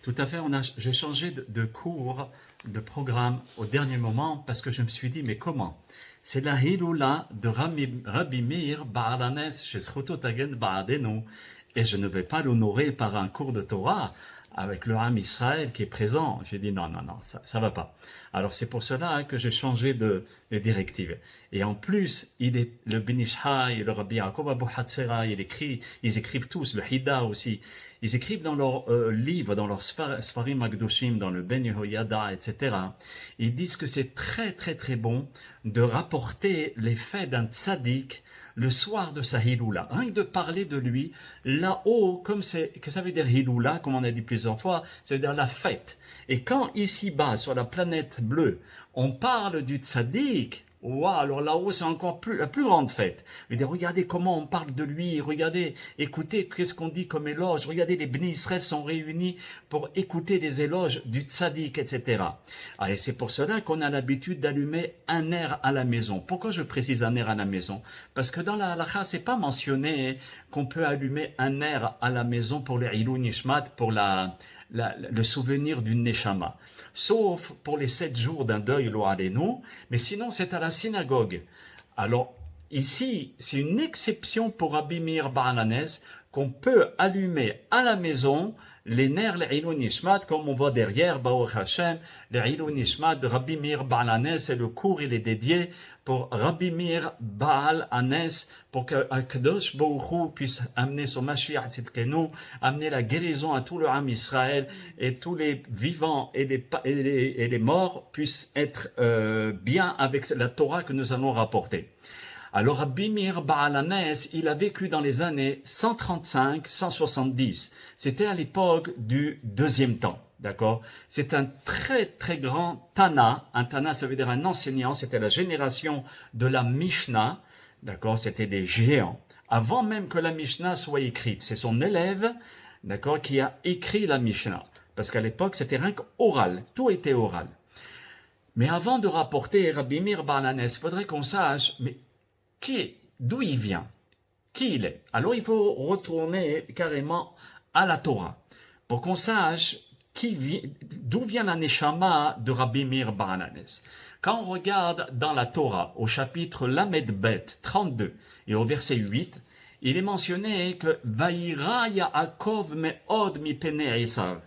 Tout à fait, j'ai changé de cours, de programme au dernier moment parce que je me suis dit, mais comment? C'est la Hiloula de Rabbi Meir Baalanes chez Tagen Baadenu et je ne vais pas l'honorer par un cours de Torah avec le Ham Israël qui est présent. J'ai dit non, ça va pas. Alors c'est pour cela que j'ai changé de directive. Et en plus, le Ben Ish Chai, le Rabbi Yaakov Abu Hatzera, ils écrivent tous, le Hida aussi, ils écrivent dans leurs livres, dans leurs Sfarim Akdoshim, dans le Ben Yehoyada, etc. Ils disent que c'est très très très bon de rapporter les faits d'un tzaddik le soir de sa Hiloula. Rien que de parler de lui, là-haut, que ça veut dire Hiloula, comme on a dit plusieurs fois, ça veut dire la fête. Et quand ici-bas, sur la planète bleue, on parle du tzaddik, wow, alors là-haut, c'est encore la plus grande fête. Regardez comment on parle de lui, regardez, écoutez qu'est-ce qu'on dit comme éloge, regardez, les Bnei Israël sont réunis pour écouter les éloges du tzaddik, etc. Et c'est pour cela qu'on a l'habitude d'allumer un air à la maison. Pourquoi je précise un air à la maison? Parce que dans la halakha, c'est pas mentionné qu'on peut allumer un air à la maison pour le Ilou Nishmat, pour le souvenir d'une Neshama. Sauf pour les 7 jours d'un deuil, lo alenu, mais sinon c'est à la synagogue. Alors, ici, c'est une exception pour Rabbi Meir Baalanes qu'on peut allumer à la maison les nerfs, les Ilou Nishmat, comme on voit derrière, Baruch Hashem, les Ilou Nishmat de Rabbi Meir Baalanes, et le cours, il est dédié pour Rabbi Meir Baalanes, pour que Akadosh Baruch Hu puisse amener son Mashiach Tzidkenu, amener la guérison à tout le Ham Israël, et tous les vivants et les morts puissent être bien avec la Torah que nous allons rapporter. Alors Rabbi Meir Baalanes, il a vécu dans les années 135-170. C'était à l'époque du deuxième temps, d'accord? C'est un très très grand Tana. Un Tana, ça veut dire un enseignant. C'était la génération de la Mishnah, d'accord? C'était des géants. Avant même que la Mishnah soit écrite, c'est son élève, d'accord, qui a écrit la Mishnah. Parce qu'à l'époque, c'était rien qu'oral. Tout était oral. Mais avant de rapporter Rabbi Meir Baalanes, il faudrait qu'on sache, mais d'où il vient, qui il est. Alors il faut retourner carrément à la Torah pour qu'on sache d'où vient la Neshama de Rabbi Meir Baalanes. Quand on regarde dans la Torah au chapitre Lamed Bet 32 et au verset 8, il est mentionné que Vaïra Yaakov me'od mipene Esav.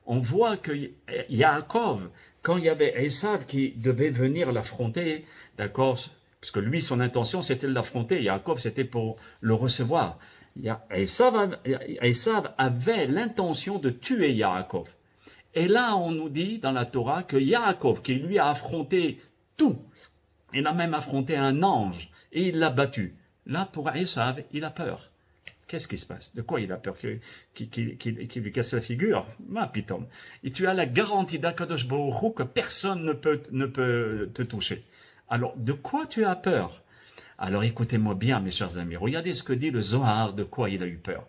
On voit que Yaakov, quand il y avait Esav qui devait venir l'affronter, d'accord, parce que lui, son intention, c'était de l'affronter. Yaakov, c'était pour le recevoir. Esav avait l'intention de tuer Yaakov. Et là, on nous dit dans la Torah que Yaakov, qui lui a affronté tout, il a même affronté un ange, et il l'a battu. Là, pour Esav, il a peur. Qu'est-ce qui se passe? De quoi il a peur? Qu'il lui casse la figure? Ma pitom. Et tu as la garantie d'Akadosh Baruch Hu que personne ne peut te toucher. Alors, de quoi tu as peur? Alors, écoutez-moi bien, mes chers amis. Regardez ce que dit le Zohar, de quoi il a eu peur.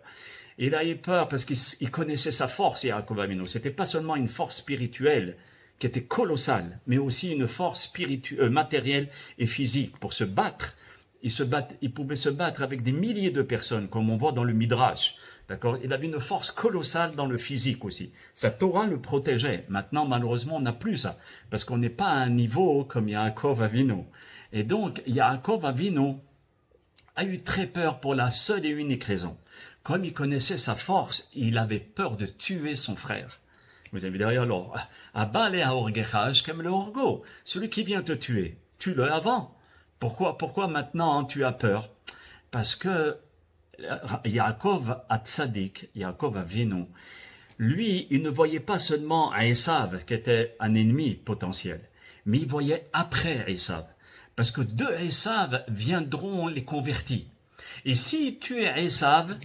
Il a eu peur parce qu'il connaissait sa force, Yaakov Avinu. C'était pas seulement une force spirituelle qui était colossale, mais aussi une force matérielle et physique. Pour se battre, il pouvait se battre avec des milliers de personnes, comme on voit dans le Midrash. D'accord? Il avait une force colossale dans le physique aussi. Sa Torah le protégeait. Maintenant, malheureusement, on n'a plus ça. Parce qu'on n'est pas à un niveau comme Yaakov Avinu. Et donc, Yaakov Avinu a eu très peur pour la seule et unique raison. Comme il connaissait sa force, il avait peur de tuer son frère. Vous avez dit, alors, Abale Haorgechaj comme le Orgo. Celui qui vient te tuer, tue-le avant. Pourquoi maintenant tu as peur? Parce que Yaakov Atzadik, Yaakov Avinu, lui, il ne voyait pas seulement Esav, qui était un ennemi potentiel, mais il voyait après Esav. Parce que de Esav viendront les convertis. Et si tu es Esav,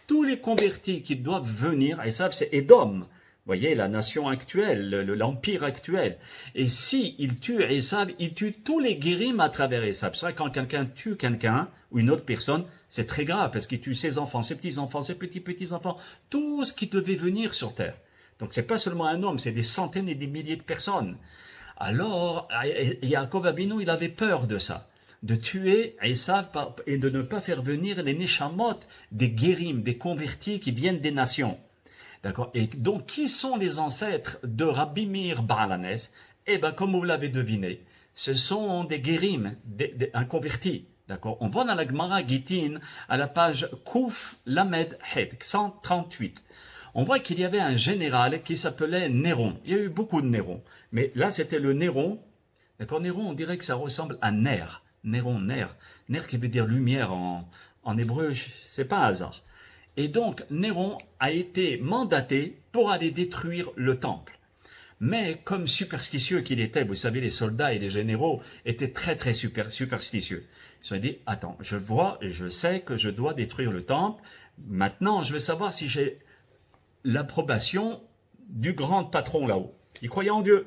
tous les convertis qui doivent venir, Esav c'est Édom, voyez, la nation actuelle, l'empire actuel. Et si il tue Esav, il tue tous les guérim à travers Esav. C'est vrai, quand quelqu'un tue quelqu'un, ou une autre personne, c'est très grave, parce qu'il tue ses enfants, ses petits-enfants, ses petits-petits-enfants, tout ce qui devait venir sur terre. Donc c'est pas seulement un homme, c'est des centaines et des milliers de personnes. Alors, Yaakov Avinu, il avait peur de ça. de tuer Esav et de ne pas faire venir les Neshamot, des guérim, des convertis qui viennent des nations. D'accord. Et donc, qui sont les ancêtres de Rabbi Meir Baal HaNes? Eh bien, comme vous l'avez deviné, ce sont des guérim, un converti. D'accord. On voit dans la Gemara Gittin, à la page Kouf Lamed Het, 138. On voit qu'il y avait un général qui s'appelait Néron. Il y a eu beaucoup de Néron. Mais là, c'était le Néron. D'accord. Néron, on dirait que ça ressemble à Ner. Néron, Ner. Ner qui veut dire lumière en hébreu, c'est pas un hasard. Et donc, Néron a été mandaté pour aller détruire le temple. Mais comme superstitieux qu'il était, vous savez, les soldats et les généraux étaient très superstitieux. Ils se sont dit, attends, je sais que je dois détruire le temple. Maintenant, je veux savoir si j'ai l'approbation du grand patron là-haut. Il croyait en Dieu.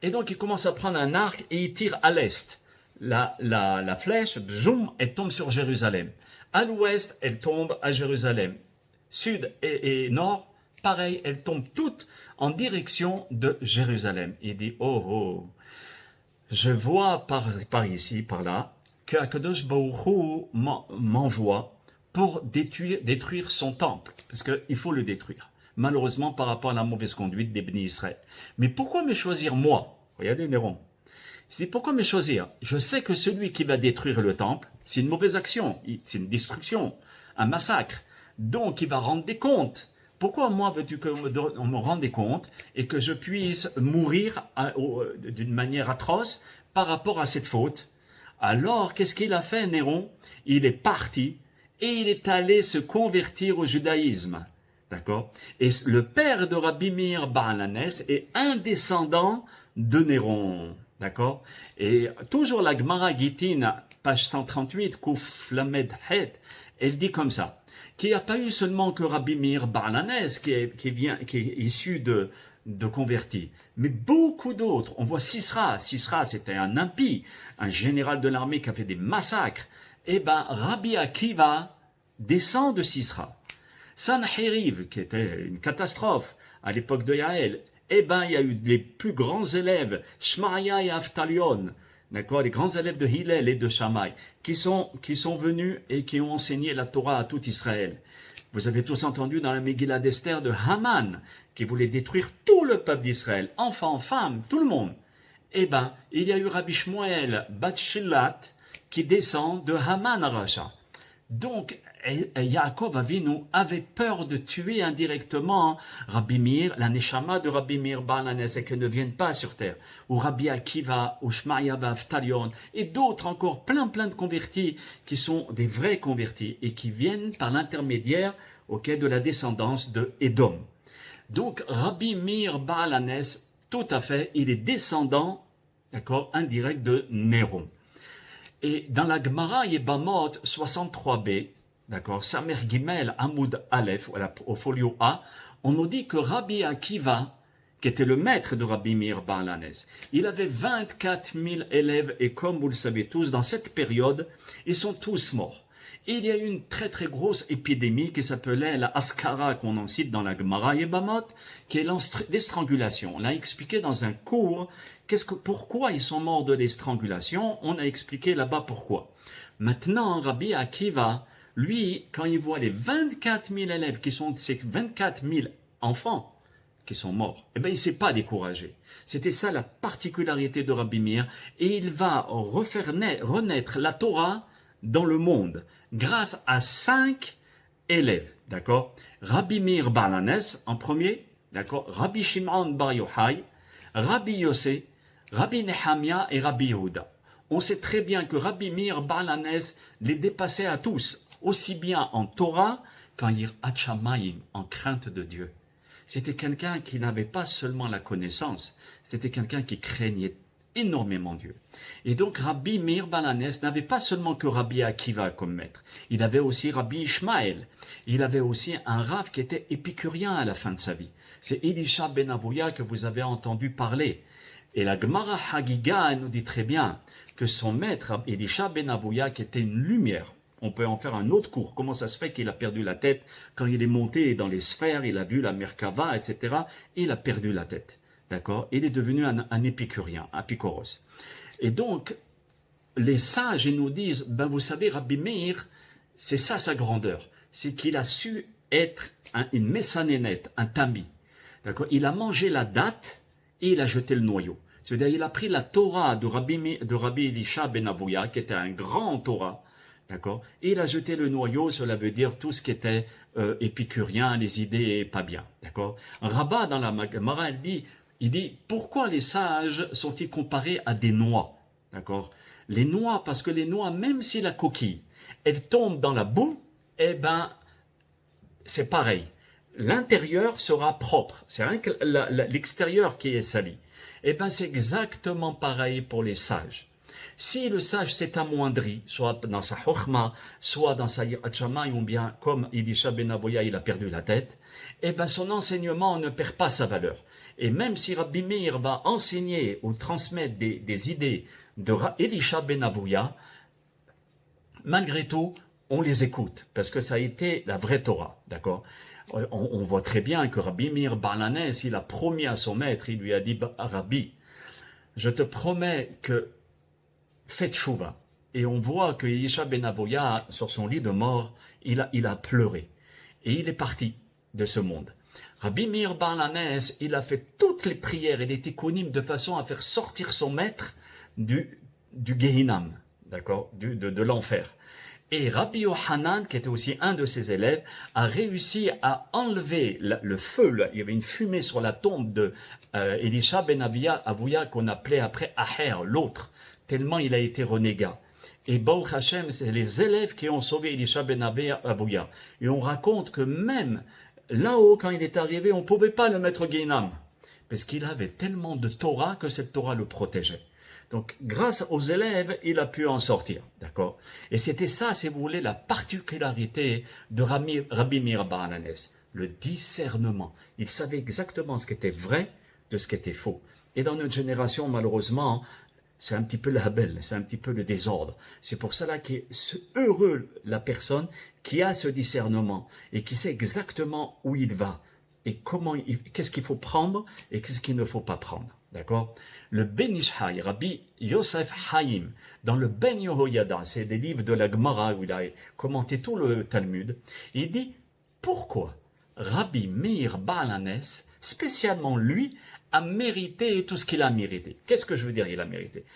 Et donc, il commence à prendre un arc et il tire à l'est. La flèche, zoom, elle tombe sur Jérusalem. À l'ouest, elle tombe à Jérusalem. Sud et nord, pareil, elles tombent toutes en direction de Jérusalem. Il dit, oh, je vois par ici, par là, que Akadosh Baruch Hu m'envoie pour détruire son temple, parce qu'il faut le détruire. Malheureusement, par rapport à la mauvaise conduite des bénis Israël. Mais pourquoi me choisir moi? Regardez Néron. Je dis, pourquoi me choisir? Je sais que celui qui va détruire le temple, c'est une mauvaise action, c'est une destruction, un massacre. Donc, il va rendre des comptes. Pourquoi moi veux-tu qu'on me rende des comptes et que je puisse mourir d'une manière atroce par rapport à cette faute? Alors, qu'est-ce qu'il a fait, Néron? Il est parti et il est allé se convertir au judaïsme. D'accord? Et le père de Rabbi Meir Baal HaNes est un descendant de Néron. D'accord? Et toujours la Gemara Gittin, page 138, Kouf Lamed Het, elle dit comme ça, qu'il n'y a pas eu seulement que Rabbi Meir Baal HaNes qui est issu de convertis, mais beaucoup d'autres. On voit Sisra. Sisra, c'était un impie, un général de l'armée qui a fait des massacres. Eh ben, Rabbi Akiva descend de Sisra. Sanheriv, qui était une catastrophe à l'époque de Yael, eh ben, il y a eu les plus grands élèves, Shmaya et Avtalion, d'accord, les grands élèves de Hillel et de Shammai, qui sont venus et qui ont enseigné la Torah à tout Israël. Vous avez tous entendu dans la Megillah d'Esther de Haman, qui voulait détruire tout le peuple d'Israël, enfants, femmes, tout le monde. Eh ben, il y a eu Rabbi Shmuel Bat Shillat, qui descend de Haman Rasha. Donc, Yaakov Avinu avait peur de tuer indirectement Rabbi Meir, la Neshama de Rabbi Meir Baal HaNes, et qu'elle ne vienne pas sur terre, ou Rabbi Akiva, ou Shmaya Avtalion, et d'autres encore, plein de convertis, qui sont des vrais convertis, et qui viennent par l'intermédiaire de la descendance de Édom. Donc, Rabbi Meir Baal HaNes, tout à fait, il est descendant, d'accord, indirect de Néron. Et dans la Gemara Yebamot 63b, d'accord, Samer Gimel Hamoud Aleph, au folio A, on nous dit que Rabbi Akiva, qui était le maître de Rabbi Meir Baal HaNes, il avait 24 000 élèves et comme vous le savez tous, dans cette période, ils sont tous morts. Et il y a eu une très grosse épidémie qui s'appelait la Askara, qu'on en cite dans la Gemara Yebamot, qui est l'estrangulation. On a expliqué dans un cours pourquoi ils sont morts de l'estrangulation. On a expliqué là-bas pourquoi. Maintenant, Rabbi Akiva, lui, quand il voit les 24 000 élèves qui sont ces 24 000 enfants qui sont morts, eh ben, il ne s'est pas découragé. C'était ça la particularité de Rabbi Meir. Et il va renaître la Torah dans le monde, grâce à 5 élèves, d'accord? Rabbi Meir Baal HaNes en premier, d'accord? Rabbi Shimon Bar Yochai, Rabbi Yossé, Rabbi Nehemia et Rabbi Yehuda. On sait très bien que Rabbi Meir Baal HaNes les dépassait à tous, aussi bien en Torah qu'en Yirat Shamayim, en crainte de Dieu. C'était quelqu'un qui n'avait pas seulement la connaissance, c'était quelqu'un qui craignait énormément Dieu. Et donc Rabbi Meir Baal HaNes n'avait pas seulement que Rabbi Akiva comme maître, il avait aussi Rabbi Ishmael, il avait aussi un Rav qui était épicurien à la fin de sa vie. C'est Elisha ben Avouya que vous avez entendu parler. Et la Gemara Hagiga nous dit très bien que son maître, Elisha ben Avouya, qui était une lumière, on peut en faire un autre cours, comment ça se fait qu'il a perdu la tête quand il est monté dans les sphères, il a vu la Merkava, etc., il a perdu la tête. D'accord? Il est devenu un épicurien, un picoros. Et donc, les sages, ils nous disent, ben vous savez, Rabbi Meir, c'est ça sa grandeur, c'est qu'il a su être une messanénette, un tami. D'accord? Il a mangé la date et il a jeté le noyau. C'est-à-dire, il a pris la Torah de Rabbi Elisha ben Avouya, qui était un grand Torah, d'accord? Et il a jeté le noyau, cela veut dire tout ce qui était épicurien, les idées pas bien, d'accord? Rabat, dans la Gemara, il dit, pourquoi les sages sont-ils comparés à des noix, d'accord? Les noix, parce que les noix, même si la coquille, elle tombe dans la boue, eh ben, c'est pareil. L'intérieur sera propre, c'est rien que l'extérieur qui est sali. Eh bien, c'est exactement pareil pour les sages. Si le sage s'est amoindri, soit dans sa chokhma, soit dans sa yirat ou bien comme Elisha ben Avouya, il a perdu la tête, eh bien, son enseignement ne perd pas sa valeur. Et même si Rabbi Meir va enseigner ou transmettre des idées de Elisha ben Avouya, malgré tout, on les écoute, parce que ça a été la vraie Torah, d'accord? On voit très bien que Rabbi Meir Balanes, il a promis à son maître, il lui a dit, Rabbi, je te promets que faites chouva. Et on voit que Elisha ben Avouya, sur son lit de mort, il a pleuré. Et il est parti de ce monde. Rabbi Meir Balanes, il a fait toutes les prières et les tikkunim de façon à faire sortir son maître du Gehinam, d'accord, de l'enfer. Et Rabbi Yohanan, qui était aussi un de ses élèves, a réussi à enlever le feu. Il y avait une fumée sur la tombe de Elisha ben Avouya qu'on appelait après Aher, l'autre, tellement il a été renégat. Et Baruch Hashem, c'est les élèves qui ont sauvé Elisha ben Avouya. Et on raconte que même là-haut, quand il est arrivé, on ne pouvait pas le mettre au Guénam, parce qu'il avait tellement de Torah que cette Torah le protégeait. Donc, grâce aux élèves, il a pu en sortir, d'accord? Et c'était ça, si vous voulez, la particularité de Rabbi Meir Balanes, le discernement. Il savait exactement ce qui était vrai de ce qui était faux. Et dans notre génération, malheureusement, c'est un petit peu la belle, c'est un petit peu le désordre. C'est pour cela qu'est heureux la personne qui a ce discernement et qui sait exactement où il va et qu'est-ce qu'il faut prendre et qu'est-ce qu'il ne faut pas prendre. D'accord? Le Ben Ishai, Rabbi Yosef Haïm, dans le Ben Yehoyada, c'est des livres de la Gemara où il a commenté tout le Talmud, il dit pourquoi Rabbi Meir Balanes, spécialement lui, a mérité tout ce qu'il a mérité. Qu'est-ce que je veux dire il a mérité?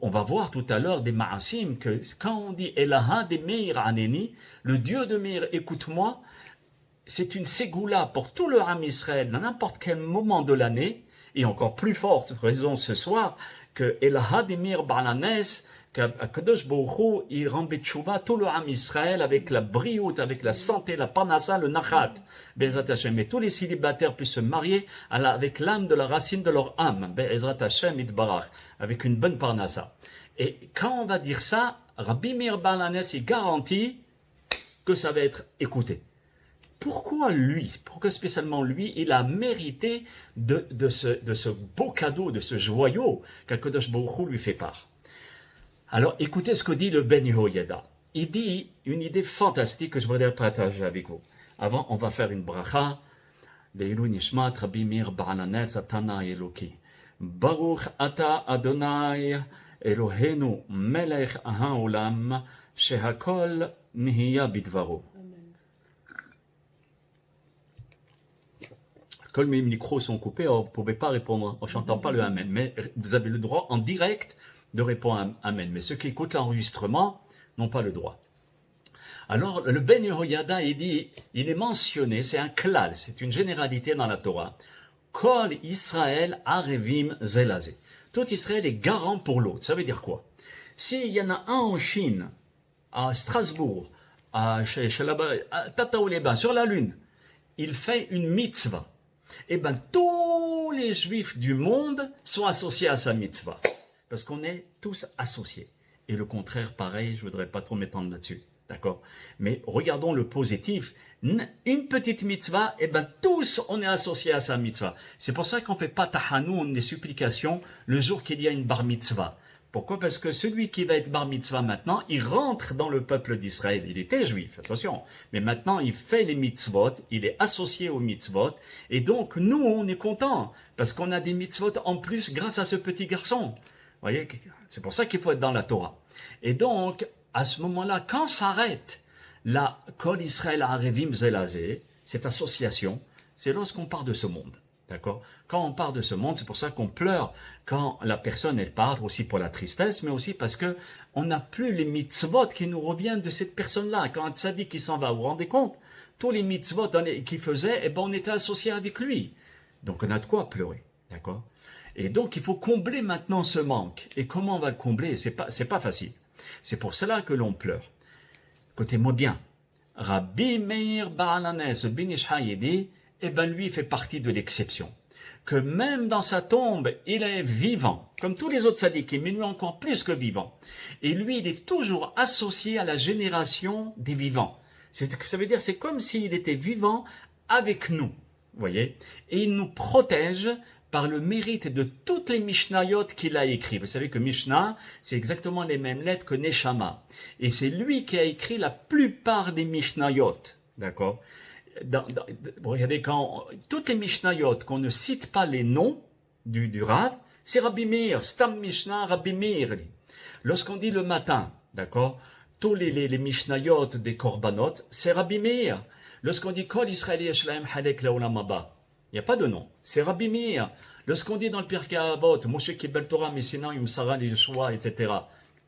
On va voir tout à l'heure des Ma'asim que quand on dit Elaha de Meir Aneni, le Dieu de Meir, écoute-moi, c'est une ségoula pour tout le Ham Israël, à n'importe quel moment de l'année, et encore plus forte raison ce soir, que Elaha de Meir Balanes, qu'Akadosh Baruch Hu, il rend betchouva tout le Ham Israël avec la brioute, avec la santé, la parnassa, le nachat, Be'ezrat Hashem. Et tous les célibataires puissent se marier avec l'âme de la racine de leur âme, Be'ezrat Hashem itbarach, avec une bonne parnassa. Et quand on va dire ça, Rabbi Meir Balanes, il garantit que ça va être écouté. Pourquoi lui, pourquoi spécialement lui, il a mérité de ce beau cadeau, de ce joyau qu'Akadosh Baruch Hu lui fait part? Alors, écoutez ce que dit le Ben Yehoyada. Il dit une idée fantastique que je voudrais partager avec vous. Avant, on va faire une bracha. Leilou Nishmat Rabbi Meir Balanes Atana Eloki. Baruch Ata Adonai Elohenu Melech Haolam Shehakol Nihiya Bidvaro. Comme mes micros sont coupés, vous ne pouvez pas répondre en chantant pas le Amen. Mais vous avez le droit en direct de répondre Amen. Mais ceux qui écoutent l'enregistrement n'ont pas le droit. Alors, le Ben Yehoyada, il dit, il est mentionné, c'est un klal, c'est une généralité dans la Torah. Kol Israël arevim zelazé. Tout Israël est garant pour l'autre. Ça veut dire quoi? S'il y en a un en Chine, à Strasbourg, à Tataouléba, sur la Lune, il fait une mitzvah. Eh bien, tous les juifs du monde sont associés à sa mitzvah. Parce qu'on est tous associés. Et le contraire, pareil, je ne voudrais pas trop m'étendre là-dessus. D'accord? Mais regardons le positif. Une petite mitzvah, eh bien, tous, on est associés à sa mitzvah. C'est pour ça qu'on ne fait pas tahanoun, des supplications, le jour qu'il y a une bar mitzvah. Pourquoi? Parce que celui qui va être bar mitzvah maintenant, il rentre dans le peuple d'Israël. Il était juif, attention. Mais maintenant, il fait les mitzvot, il est associé aux mitzvot. Et donc, nous, on est contents, parce qu'on a des mitzvot en plus grâce à ce petit garçon. voyez, c'est pour ça qu'il faut être dans la Torah. Et donc, à ce moment-là, quand s'arrête la Kol Israël Arevim Zelazé, cette association, c'est lorsqu'on part de ce monde. D'accord? Quand on part de ce monde, c'est pour ça qu'on pleure quand la personne elle part, aussi pour la tristesse, mais aussi parce que on n'a plus les mitzvot qui nous reviennent de cette personne-là. Quand un tzaddik qui s'en va, vous vous rendez compte? Tous les mitzvot qu'il faisait, eh ben on était associés avec lui. Donc on a de quoi pleurer. D'accord? Et donc il faut combler maintenant ce manque. Et comment on va le combler? C'est pas facile. C'est pour cela que l'on pleure. Écoutez-moi bien. Rabbi Meir Baal Hanes Ben Ish Chai dit, eh ben lui fait partie de l'exception. Que même dans sa tombe, il est vivant, comme tous les autres tzadikim, mais lui encore plus que vivant. Et lui, il est toujours associé à la génération des vivants. Ça veut dire, c'est comme s'il était vivant avec nous, voyez. Et il nous protège par le mérite de toutes les Mishnayot qu'il a écrites. Vous savez que Mishnah, c'est exactement les mêmes lettres que Neshama. Et c'est lui qui a écrit la plupart des Mishnayot, d'accord? Regardez, toutes les Mishnayot, qu'on ne cite pas les noms du Rav, c'est Rabbi Meir, Stam Mishnah, Rabbi Meir. Lorsqu'on dit le matin, d'accord, tous les Mishnayot des Korbanot, c'est Rabbi Meir. Lorsqu'on dit Kol Israël Yeshlaim Halek Leolam Haba, il n'y a pas de nom, c'est Rabbi Meir. Lorsqu'on dit dans le Pirkei Avot, Moshe Kibel Torah, Messina, Yumsara, Yeshua, etc.,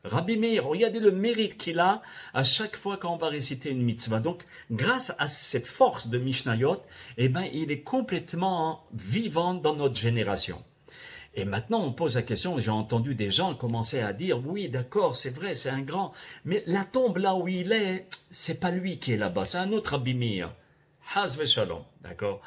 Rabbi Meir, regardez le mérite qu'il a à chaque fois qu'on va réciter une mitzvah. Donc, grâce à cette force de Mishnayot, eh ben, il est complètement vivant dans notre génération. Et maintenant, on pose la question, j'ai entendu des gens commencer à dire, oui, d'accord, c'est vrai, c'est un grand, mais la tombe là où il est, c'est pas lui qui est là-bas, c'est un autre Rabbi Meir. Haz Shalom, d'accord?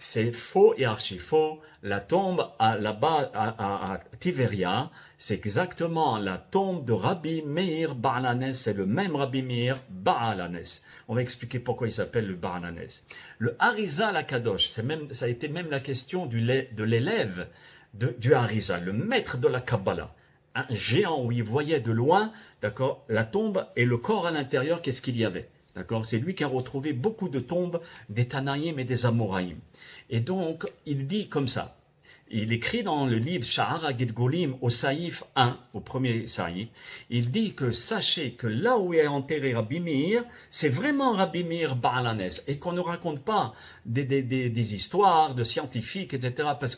C'est faux et archi faux. La tombe là-bas à Tiveria, c'est exactement la tombe de Rabbi Meir Baal Hanes. C'est le même Rabbi Meir Baal Hanes. On va expliquer pourquoi il s'appelle le Baal Hanes. Le Harizal Akadosh, ça a été même la question de l'élève du Harizal, le maître de la Kabbalah. Un géant où il voyait de loin, d'accord, la tombe et le corps à l'intérieur, qu'est-ce qu'il y avait? D'accord, c'est lui qui a retrouvé beaucoup de tombes des Tanaïm et des Amoraïm. Et donc, il dit comme ça. Il écrit dans le livre Sha'ara Gilgolim au Saïf 1, au premier Saïf, il dit que sachez que là où est enterré Rabbi Meir, c'est vraiment Rabbi Meir Baal Hanes, et qu'on ne raconte pas des histoires de scientifiques, etc., parce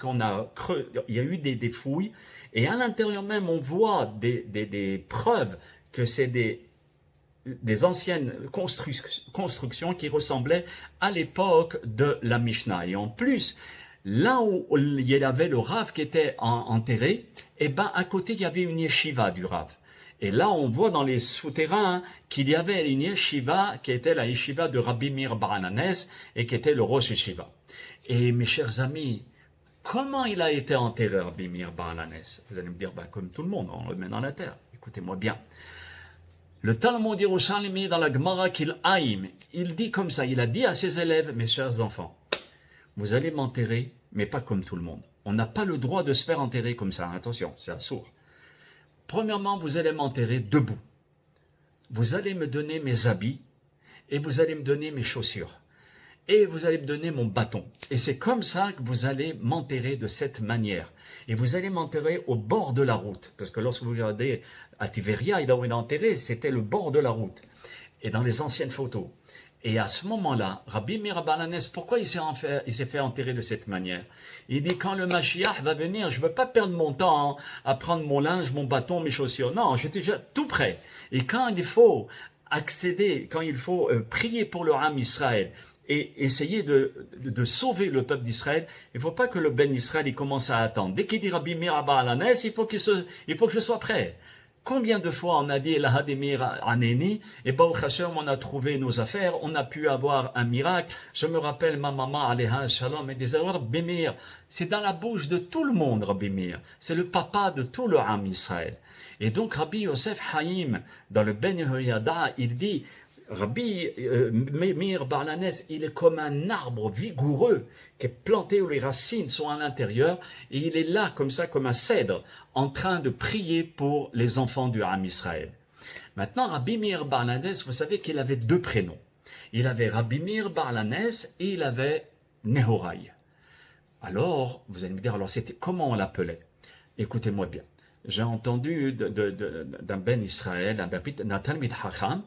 il y a eu des fouilles, et à l'intérieur même, on voit des preuves que c'est des anciennes constructions qui ressemblaient à l'époque de la Mishnah. Et en plus, là où il y avait le Rav qui était enterré, eh ben, à côté, il y avait une yeshiva du Rav. Et là, on voit dans les souterrains qu'il y avait une yeshiva qui était la yeshiva de Rabbi Meir Baal Hanes et qui était le Rosh Yeshiva. Et mes chers amis, comment il a été enterré, Rabbi Meir Baal Hanes? Vous allez me dire, ben, comme tout le monde, on le met dans la terre. Écoutez-moi bien. Le Talmud Yerushalmi dans la Gemara qu'il Haïm, il dit comme ça, il a dit à ses élèves, mes chers enfants, vous allez m'enterrer, mais pas comme tout le monde. On n'a pas le droit de se faire enterrer comme ça, attention, c'est assourd. Premièrement, vous allez m'enterrer debout. Vous allez me donner mes habits et vous allez me donner mes chaussures. Et vous allez me donner mon bâton. Et c'est comme ça que vous allez m'enterrer de cette manière. Et vous allez m'enterrer au bord de la route. Parce que lorsque vous regardez à Tiveria, là où il est enterré, c'était le bord de la route. Et dans les anciennes photos. Et à ce moment-là, Rabbi Meir Baal Hanes, pourquoi il s'est fait enterrer de cette manière? Il dit, quand le Mashiach va venir, je ne veux pas perdre mon temps à prendre mon linge, mon bâton, mes chaussures. Non, je suis déjà tout prêt. Et quand il faut accéder, quand il faut prier pour le Ham Israël, et essayer de sauver le peuple d'Israël, il ne faut pas que le Ben Israël il commence à attendre. Dès qu'il dit Rabbi Meir Baal Hanes, il faut que je sois prêt. Combien de fois on a dit El Hademir Aneni, et Baruch Hashem, on a trouvé nos affaires, on a pu avoir un miracle. Je me rappelle ma maman, Aléha Shalom, elle disait Rabbi Meir, c'est dans la bouche de tout le monde, Rabbi Meir. C'est le papa de tout le Ham Israël. Et donc Rabbi Yosef Haïm, dans le Ben Yehoyada, il dit, Rabbi Meir Baal Hanes, il est comme un arbre vigoureux qui est planté où les racines sont à l'intérieur et il est là comme ça, comme un cèdre, en train de prier pour les enfants du Ham Israël. Maintenant, Rabbi Meir Baal Hanes, vous savez qu'il avait deux prénoms. Il avait Rabbi Meir Baal Hanes et il avait Nehorai. Alors, vous allez me dire, alors c'était comment on l'appelait? Écoutez-moi bien. j'ai entendu d'un Ben Israël, d'un Talmid Hacham,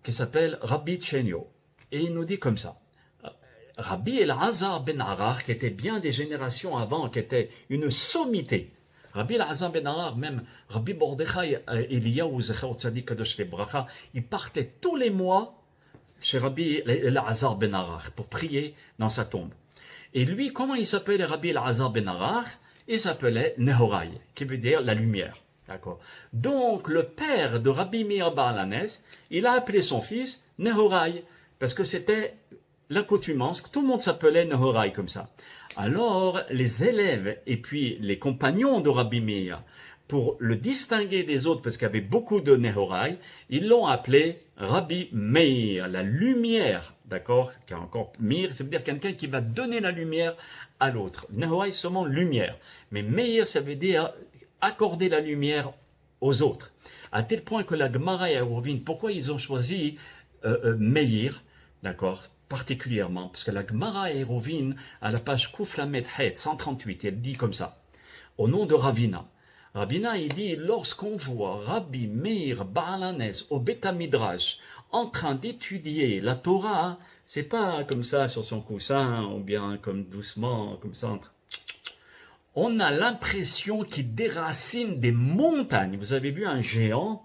qui s'appelle Rabbi Tchenio. Et il nous dit comme ça. Rabbi El-Azar ben Arar, qui était bien des générations avant, qui était une sommité. Rabbi El-Azar ben Arar, même Rabbi Mordechai Eliyahu Zecher Tzadik Kadosh Lebracha, il partait tous les mois chez Rabbi El-Azar ben Arar pour prier dans sa tombe. Et lui, comment il s'appelait Rabbi El-Azar ben Arar? Il s'appelait Nehorai, qui veut dire la lumière. D'accord. Donc, le père de Rabbi Meir Baal Hanes, il a appelé son fils Nehorai, parce que c'était l'accoutumance, que tout le monde s'appelait Nehorai comme ça. Alors, les élèves et puis les compagnons de Rabbi Meir, pour le distinguer des autres, parce qu'il y avait beaucoup de Nehorai, ils l'ont appelé Rabbi Meir, la lumière, d'accord? Car encore Meir, ça veut dire quelqu'un qui va donner la lumière à l'autre. Nehorai, c'est seulement lumière. Mais Meir, ça veut dire accorder la lumière aux autres. À tel point que la Gemara et Eruvin, pourquoi ils ont choisi Meir, d'accord, particulièrement, parce que la Gemara et Eruvin, à la page Kouflamet Het 138, elle dit comme ça, au nom de Ravina. Ravina, il dit, lorsqu'on voit Rabbi Meir Baal Hanes au Beth Midrash en train d'étudier la Torah, c'est pas comme ça sur son coussin, ou bien comme doucement, comme ça, on a l'impression qu'il déracine des montagnes. Vous avez vu un géant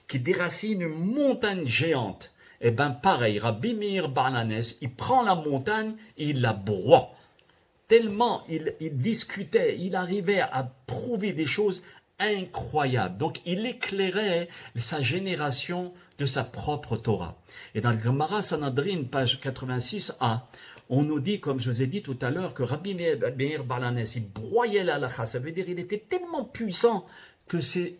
qui déracine une montagne géante. Eh bien, pareil, Rabbi Meir Baal Hanes, il prend la montagne et il la broie. Tellement il discutait, il arrivait à prouver des choses incroyables. Donc, il éclairait sa génération de sa propre Torah. Et dans le Gemara Sanhedrin, page 86a, on nous dit, comme je vous ai dit tout à l'heure, que Rabbi Meir Baal Hanes, il broyait la halakha. Ça veut dire qu'il était tellement puissant que c'est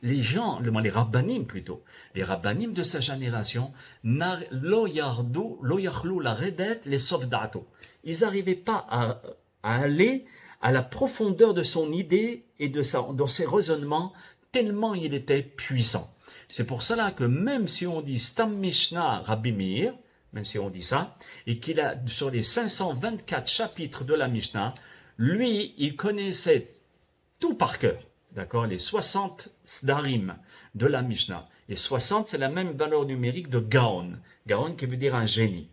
les gens, les rabbanim plutôt, les rabbanim de sa génération, lo yachlou la redet les sofdato. Ils n'arrivaient pas à aller à la profondeur de son idée et dans ses raisonnements, tellement il était puissant. C'est pour cela que même si on dit Stam Mishnah Rabbi Meir, même si on dit ça, et qu'il a, sur les 524 chapitres de la Mishnah, lui, il connaissait tout par cœur, d'accord, les 60 sdarim de la Mishnah. Et 60, c'est la même valeur numérique de Gaon. Gaon qui veut dire un génie.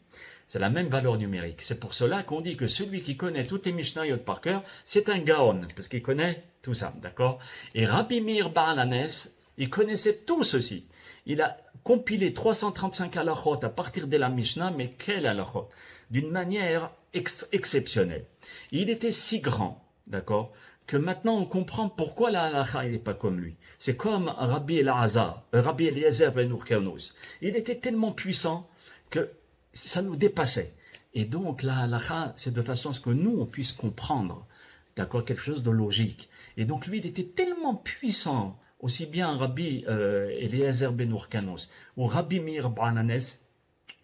C'est la même valeur numérique. C'est pour cela qu'on dit que celui qui connaît toutes les Mishnayot par cœur, c'est un Gaon, parce qu'il connaît tout ça, d'accord. Et Rabbi Meir Baal Hanes, il connaissait tout ceci. Il a compilé 335 halachot à partir de la Mishnah, mais quel halachot? D'une manière exceptionnelle. Il était si grand, d'accord, que maintenant on comprend pourquoi la halacha n'est pas comme lui. C'est comme Rabbi Eliezer ben Urkanous. Il était tellement puissant que ça nous dépassait. Et donc la halacha, c'est de façon à ce que nous, on puisse comprendre, d'accord, quelque chose de logique. Et donc lui, il était tellement puissant, aussi bien Rabbi Eliezer ben Urkanous ou Rabbi Meir Baal Hanes,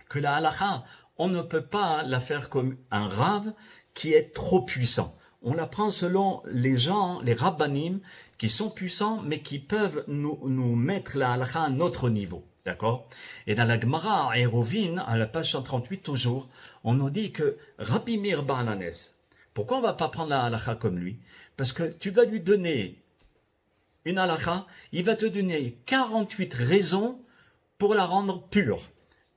que la halacha, on ne peut pas la faire comme un rav qui est trop puissant. On la prend selon les gens, les rabbanim, qui sont puissants, mais qui peuvent nous mettre la halakha à notre niveau. D'accord? Et dans la Gemara à Eruvin, à la page 138 toujours, on nous dit que Rabbi Meir Baal Hanes, pourquoi on ne va pas prendre la halakha comme lui? Parce que tu vas lui donner une halakha, il va te donner 48 raisons pour la rendre pure.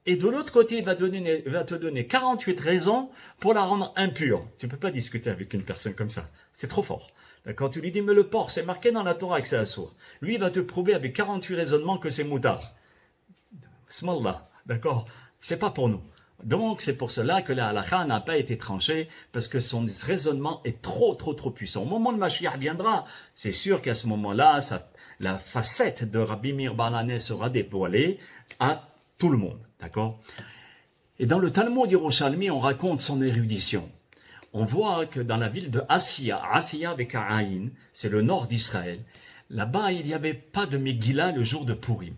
Et de l'autre côté, il va te donner 48 raisons pour la rendre impure. Tu ne peux pas discuter avec une personne comme ça. C'est trop fort. D'accord? Tu lui dis, mais le porc, c'est marqué dans la Torah que c'est assour. Lui, il va te prouver avec 48 raisonnements que c'est moutard. Smallah. D'accord? C'est pas pour nous. Donc, c'est pour cela que la halakha n'a pas été tranchée, parce que son raisonnement est trop puissant. Au moment où le Mashiach viendra, c'est sûr qu'à ce moment-là, la facette de Rabbi Meir Baal Hanes sera dévoilée à tout le monde, d'accord? Et dans le Talmud Yerushalmi, on raconte son érudition. On voit que dans la ville de Asiya avec un Aïn, c'est le nord d'Israël, là-bas, il n'y avait pas de Megillah le jour de Purim.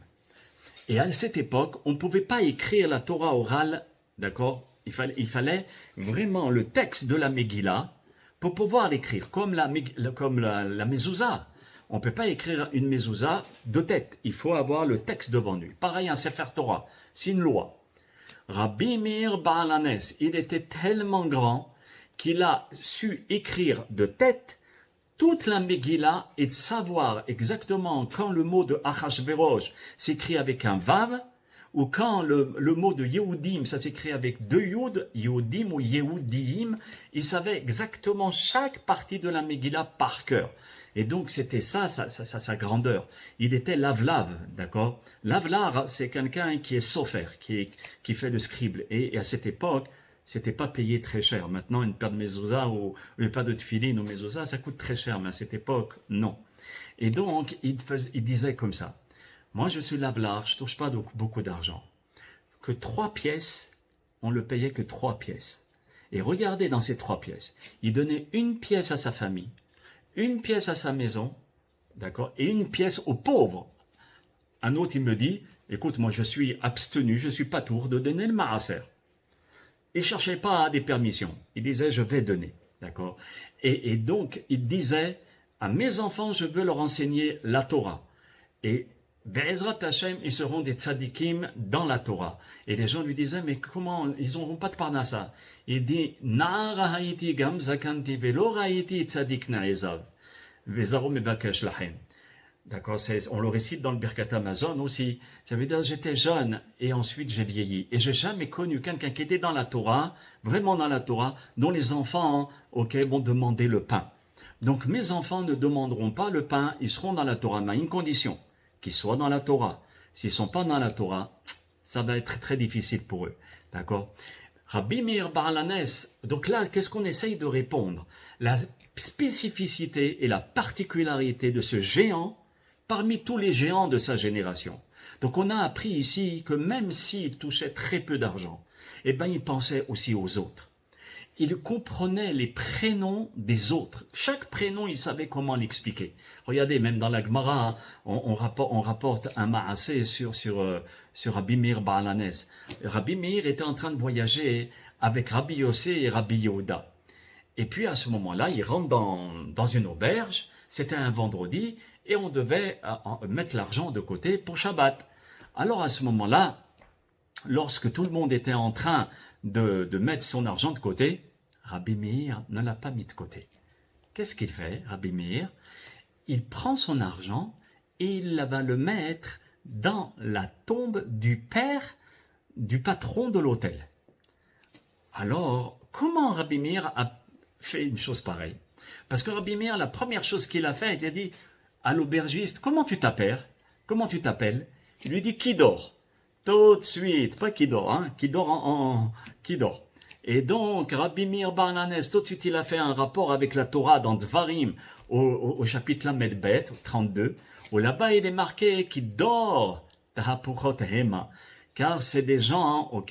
Et à cette époque, on ne pouvait pas écrire la Torah orale, d'accord? Il fallait vraiment le texte de la Megillah pour pouvoir l'écrire, comme la mezouza. On ne peut pas écrire une mezouza de tête. Il faut avoir le texte devant lui. Pareil, un Sefer Torah. C'est une loi. Rabbi Meir Baal Hanes, il était tellement grand qu'il a su écrire de tête toute la Megillah est de savoir exactement quand le mot de Achashverosh s'écrit avec un Vav, ou quand le mot de Yehudim, ça s'écrit avec deux Yud, Yehudim ou Yehudim, il savait exactement chaque partie de la Megillah par cœur. Et donc c'était ça, sa grandeur. Il était lavlav, d'accord? Lavlar, c'est quelqu'un qui est sofer, qui fait le scribe. Et à cette époque, c'était pas payé très cher. Maintenant, une paire de mezouza ou une paire de tefilin ou mezouza, ça coûte très cher, mais à cette époque, non. Et donc, il disait comme ça. Moi, je suis lavlar, je touche pas beaucoup d'argent. Que 3 pièces, on le payait que 3 pièces. Et regardez dans ces 3 pièces. Il donnait une pièce à sa famille, une pièce à sa maison, d'accord, et une pièce aux pauvres. Un autre, il me dit, écoute, moi, je suis abstenu, je suis pas tour de donner le maaser. Il cherchait pas des permissions. Il disait, je vais donner, d'accord. Et donc, il disait, à mes enfants, je veux leur enseigner la Torah. Et Be'ezrat Hashem, ils seront des tzadikim dans la Torah. Et les gens lui disaient, mais comment, ils n'auront pas de parnassa. Il dit, Na'ara haïti gam zakanti velo haïti tzadik na'ezav. Vezaro mebakesh lahem. D'accord, on le récite dans le Birkat Amazon aussi. Ça veut dire, j'étais jeune et ensuite j'ai vieilli. Et j'ai jamais connu quelqu'un qui était dans la Torah, vraiment dans la Torah, dont les enfants, vont demander le pain. Donc mes enfants ne demanderont pas le pain, ils seront dans la Torah, mais à une condition. Qu'ils soient dans la Torah. S'ils ne sont pas dans la Torah, ça va être très difficile pour eux. D'accord? Rabbi Meir Baal Hanes, donc là, qu'est-ce qu'on essaye de répondre? La spécificité et la particularité de ce géant parmi tous les géants de sa génération. Donc on a appris ici que même s'il touchait très peu d'argent, eh ben il pensait aussi aux autres. Il comprenait les prénoms des autres. Chaque prénom, il savait comment l'expliquer. Regardez, même dans la Gemara, on rapporte un ma'asé sur Rabbi Meir Baal Hanes. Rabbi Meir était en train de voyager avec Rabbi Yossé et Rabbi Yehuda. Et puis à ce moment-là, il rentre dans une auberge, c'était un vendredi, et on devait mettre l'argent de côté pour Shabbat. Alors à ce moment-là, lorsque tout le monde était en train de mettre son argent de côté, Rabbi Meir ne l'a pas mis de côté. Qu'est-ce qu'il fait, Rabbi Meir? Il prend son argent et il va le mettre dans la tombe du père du patron de l'hôtel. Alors, comment Rabbi Meir a fait une chose pareille? Parce que Rabbi Meir, la première chose qu'il a fait, il a dit à l'aubergiste, comment tu t'appelles? Comment tu t'appelles? Il lui dit, qui dort? Tout de suite, pas qui dort, hein, qui dort qui dort. Et donc, Rabbi Meir Baal Hanes, tout de suite, il a fait un rapport avec la Torah dans Dvarim, au chapitre Lamed Bet, 32, où là-bas, il est marqué qui dort, car c'est des gens,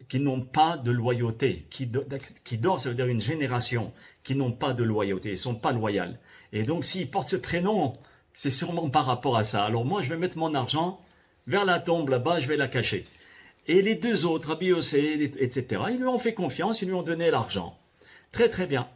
qui n'ont pas de loyauté. Qui dort, ça veut dire une génération, qui n'ont pas de loyauté, ils sont pas loyaux. Et donc, s'ils portent ce prénom, c'est sûrement par rapport à ça. Alors moi, je vais mettre mon argent vers la tombe là-bas, je vais la cacher. Et les deux autres, Rabbi Yossé, etc., ils lui ont fait confiance, ils lui ont donné l'argent. Très très bien.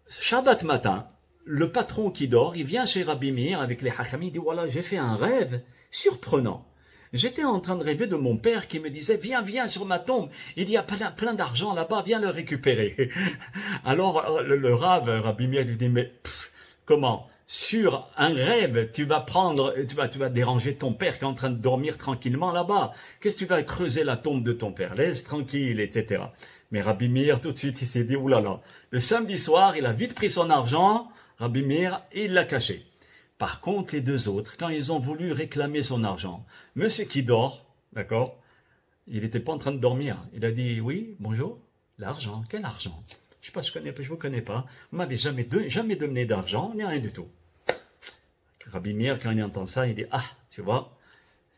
Shabbat matin, le patron qui dort, il vient chez Rabbi Meir avec les hachamim, il dit, voilà, j'ai fait un rêve surprenant. J'étais en train de rêver de mon père qui me disait, viens sur ma tombe, il y a plein d'argent là-bas, viens le récupérer. Alors le Rabbi Meir lui dit, mais comment? Sur un rêve, tu vas déranger ton père qui est en train de dormir tranquillement là-bas. Qu'est-ce que tu vas creuser la tombe de ton père? Laisse tranquille, etc. Mais Rabbi Meir, tout de suite, il s'est dit, oulala. Le samedi soir, il a vite pris son argent, Rabbi Meir, et il l'a caché. Par contre, les deux autres, quand ils ont voulu réclamer son argent, monsieur qui dort, d'accord, il n'était pas en train de dormir. Il a dit, oui, bonjour, l'argent, quel argent? Je sais pas, je vous connais pas. Vous m'avez jamais donné d'argent, ni rien du tout. Rabbi Meir, quand il entend ça, il dit, ah, tu vois,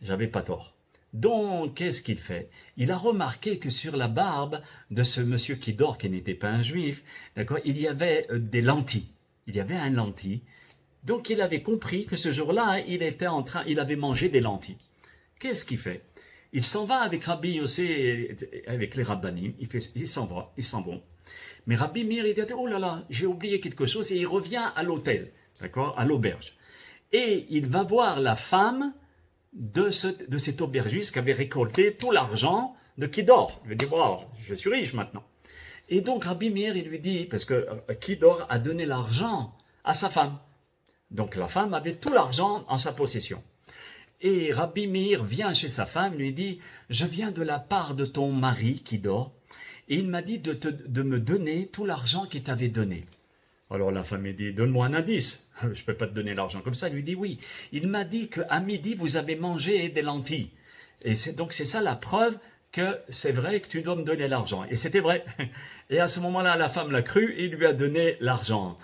j'avais pas tort. Donc, qu'est-ce qu'il fait? Il a remarqué que sur la barbe de ce monsieur qui dort, qui n'était pas un juif, d'accord, il y avait des lentilles. Il y avait un lentille. Donc, il avait compris que ce jour-là, il avait mangé des lentilles. Qu'est-ce qu'il fait? Il s'en va avec Rabbi Yossé, avec les rabbanim, ils s'en vont. Mais Rabbi Meir, il dit, oh là là, j'ai oublié quelque chose, et il revient à l'hôtel, d'accord, à l'auberge. Et il va voir la femme de cet aubergiste qui avait récolté tout l'argent de qui dort. Il dit, wow, je suis riche maintenant. Et donc Rabbi Meir, il lui dit, parce que Kidor a donné l'argent à sa femme. Donc la femme avait tout l'argent en sa possession. Et Rabbi Meir vient chez sa femme, lui dit, je viens de la part de ton mari Kidor, et il m'a dit de me donner tout l'argent qu'il t'avait donné. Alors la femme lui dit, donne-moi un indice. Je ne peux pas te donner l'argent comme ça. Il lui dit, oui. Il m'a dit qu'à midi, vous avez mangé des lentilles. Et donc c'est ça la preuve que c'est vrai que tu dois me donner l'argent. Et c'était vrai. Et à ce moment-là, la femme l'a cru et il lui a donné l'argent.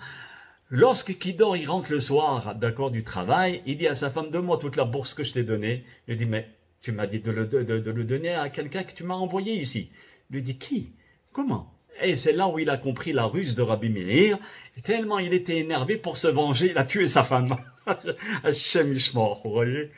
Lorsque Kidor, il rentre le soir, d'accord, du travail, il dit à sa femme, donne-moi toute la bourse que je t'ai donnée. Il lui dit, mais tu m'as dit de le donner à quelqu'un que tu m'as envoyé ici. Il lui dit, qui? Comment? Et c'est là où il a compris la ruse de Rabbi Meir. Et tellement il était énervé pour se venger, il a tué sa femme. Hachem Ishmor, vous voyez?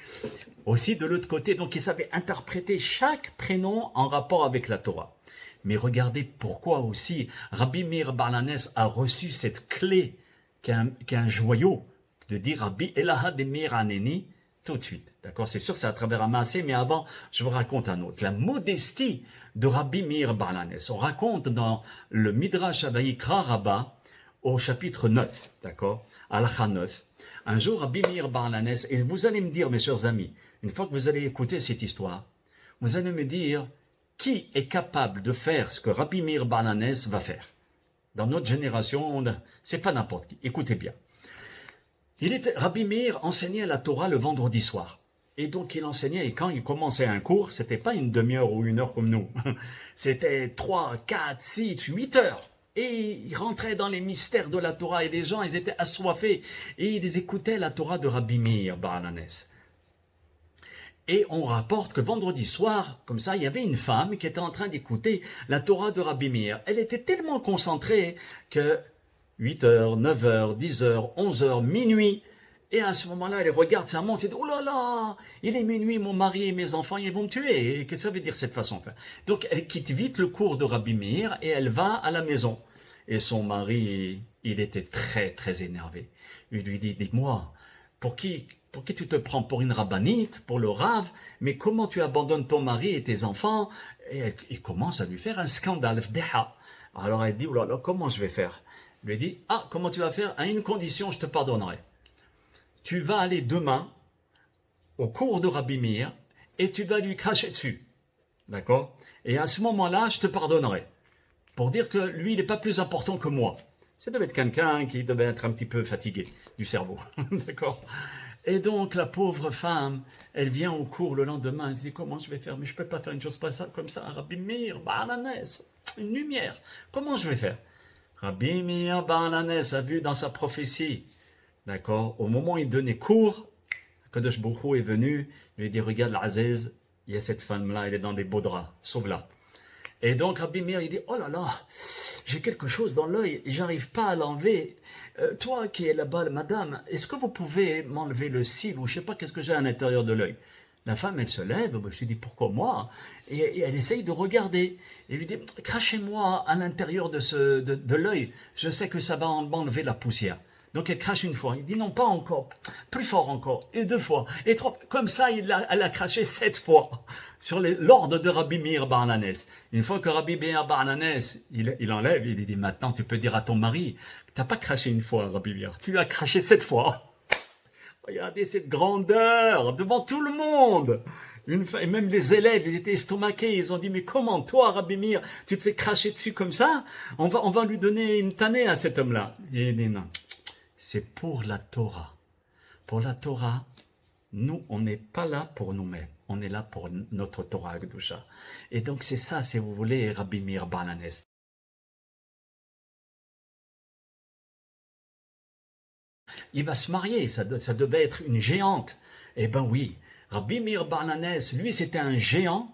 Aussi de l'autre côté, donc il savait interpréter chaque prénom en rapport avec la Torah. Mais regardez pourquoi aussi Rabbi Meir Baal HaNes a reçu cette clé qui est un joyau de dire Rabbi Elaha de Meir Haneni tout de suite. D'accord, c'est sûr, c'est à travers un massé, mais avant, je vous raconte un autre. La modestie de Rabbi Meir Baal HaNes. On raconte dans le Midrash Vayikra Rabbah au chapitre 9, d'accord, Halacha 9. Un jour, Rabbi Meir Baal HaNes, et vous allez me dire, mes chers amis, une fois que vous allez écouter cette histoire, vous allez me dire qui est capable de faire ce que Rabbi Meir Baal HaNes va faire. Dans notre génération, c'est pas n'importe qui. Écoutez bien. Rabbi Meir enseignait la Torah le vendredi soir. Et donc il enseignait, et quand il commençait un cours, c'était pas une demi-heure ou une heure comme nous. C'était 3, 4, 6, 8 heures. Et il rentrait dans les mystères de la Torah et les gens, ils étaient assoiffés. Et ils écoutaient la Torah de Rabbi Meir Baal HaNes. Et on rapporte que vendredi soir, comme ça, il y avait une femme qui était en train d'écouter la Torah de Rabbi Meir. Elle était tellement concentrée que 8 heures, 9 heures, 10 heures, 11 heures, minuit. Et à ce moment-là, elle regarde sa montre et dit « Oh là là, il est minuit, mon mari et mes enfants, ils vont me tuer. » Qu'est-ce que ça veut dire cette façon? Donc elle quitte vite le cours de Rabbi Meir et elle va à la maison. Et son mari, il était très très énervé. Il lui dit « Dis-moi, pour qui tu te prends? Pour une rabbinite, pour le rave, mais comment tu abandonnes ton mari et tes enfants? » Et il commence à lui faire un scandale, fdeha. Alors elle dit, oh là là, comment je vais faire? Il lui dit, ah, comment tu vas faire? À une condition, je te pardonnerai. Tu vas aller demain au cours de Rabbi Meir et tu vas lui cracher dessus. D'accord? Et à ce moment-là, je te pardonnerai. Pour dire que lui, il n'est pas plus important que moi. Ça devait être quelqu'un qui devait être un petit peu fatigué du cerveau. D'accord? Et donc, la pauvre femme, elle vient au cours le lendemain, elle se dit, comment je vais faire? Mais je ne peux pas faire une chose comme ça. Rabbi Meir Baal HaNes, une lumière. Comment je vais faire? Rabbi Meir Baal HaNes a vu dans sa prophétie, d'accord, au moment où il donnait cours, Kadosh Baruch Hu est venu, il lui a dit, regarde l'Aziz, il y a cette femme-là, elle est dans des beaux draps, sauve-la. Et donc Rabbi Meir, il dit, oh là là, j'ai quelque chose dans l'œil, j'arrive pas à l'enlever. Toi qui es là-bas, madame, est-ce que vous pouvez m'enlever le cil ou je sais pas qu'est-ce que j'ai à l'intérieur de l'œil? La femme, elle se lève, je lui dis, pourquoi moi? Et elle essaye de regarder. Et lui dit, crachez-moi à l'intérieur de l'œil, je sais que ça va m'enlever la poussière. Donc elle crache une fois, il dit non, pas encore, plus fort encore, et 2 fois, et 3, comme ça elle a craché 7 fois sur l'ordre de Rabbi Meir Baal HaNes. Une fois que Rabbi Meir Baal HaNes, il enlève, il dit maintenant tu peux dire à ton mari, tu n'as pas craché une fois Rabbi Meir, tu as craché 7 fois. Regardez cette grandeur devant tout le monde. Et même les élèves, ils étaient estomaqués, ils ont dit mais comment toi Rabbi Meir, tu te fais cracher dessus comme ça? On va lui donner une tannée à cet homme-là. Il dit non. C'est pour la Torah. Pour la Torah, nous, on n'est pas là pour nous-mêmes. On est là pour notre Torah Kedusha. Et donc, c'est ça, si vous voulez, Rabbi Meir Baal HaNes. Il va se marier, ça devait être une géante. Eh ben oui, Rabbi Meir Baal HaNes, lui, c'était un géant.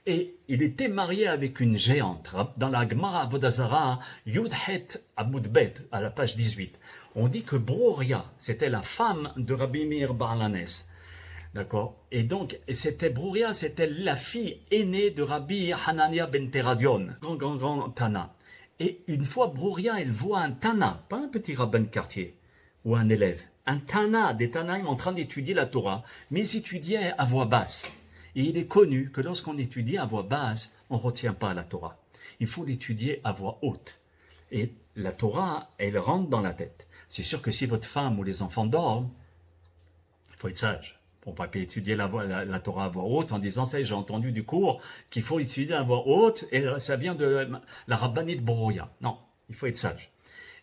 Et il était marié avec une géante. Dans la Gemara Avodah Zarah, Yudhet Amudbet, à la page 18, on dit que Bruria, c'était la femme de Rabbi Meir Baal HaNes. D'accord? Et donc, Bruria, c'était la fille aînée de Rabbi Hanania ben Teradion, grand Tana. Et une fois, Bruria, elle voit un Tana, pas un petit rabbin de quartier, ou un élève, un Tana, des Tanaïm en train d'étudier la Torah, mais ils étudiaient à voix basse. Et il est connu que lorsqu'on étudie à voix basse, on ne retient pas la Torah. Il faut l'étudier à voix haute. Et la Torah, elle rentre dans la tête. C'est sûr que si votre femme ou les enfants dorment, il faut être sage. On ne peut pas étudier la Torah à voix haute en disant, ça, j'ai entendu du cours qu'il faut étudier à voix haute et ça vient de la rabbinite Boroya. Non, il faut être sage.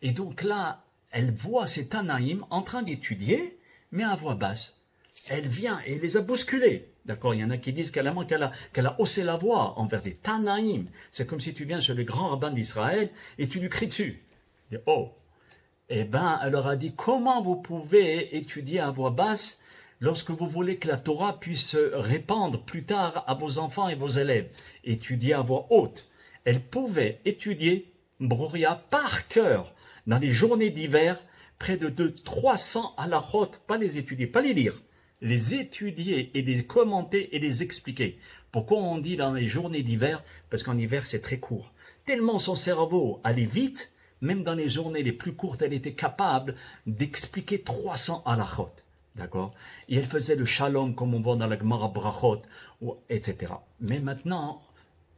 Et donc là, elle voit ces Tanaïm en train d'étudier, mais à voix basse. Elle vient et les a bousculés. D'accord, il y en a qui disent qu'elle a haussé la voix envers des Tanaïm. C'est comme si tu viens chez le grand rabbin d'Israël et tu lui cries dessus. Et, oh. Eh bien, elle leur a dit, comment vous pouvez étudier à voix basse lorsque vous voulez que la Torah puisse se répandre plus tard à vos enfants et vos élèves? Étudier à voix haute. Elle pouvait étudier Brouria par cœur dans les journées d'hiver, près de 300 halachot, pas les étudier, pas les lire, les étudier et les commenter et les expliquer. Pourquoi on dit dans les journées d'hiver? Parce qu'en hiver c'est très court. Tellement son cerveau allait vite, même dans les journées les plus courtes, elle était capable d'expliquer 300 halachot. D'accord? Et elle faisait le shalom comme on voit dans la Gemara Brachot, etc. Mais maintenant,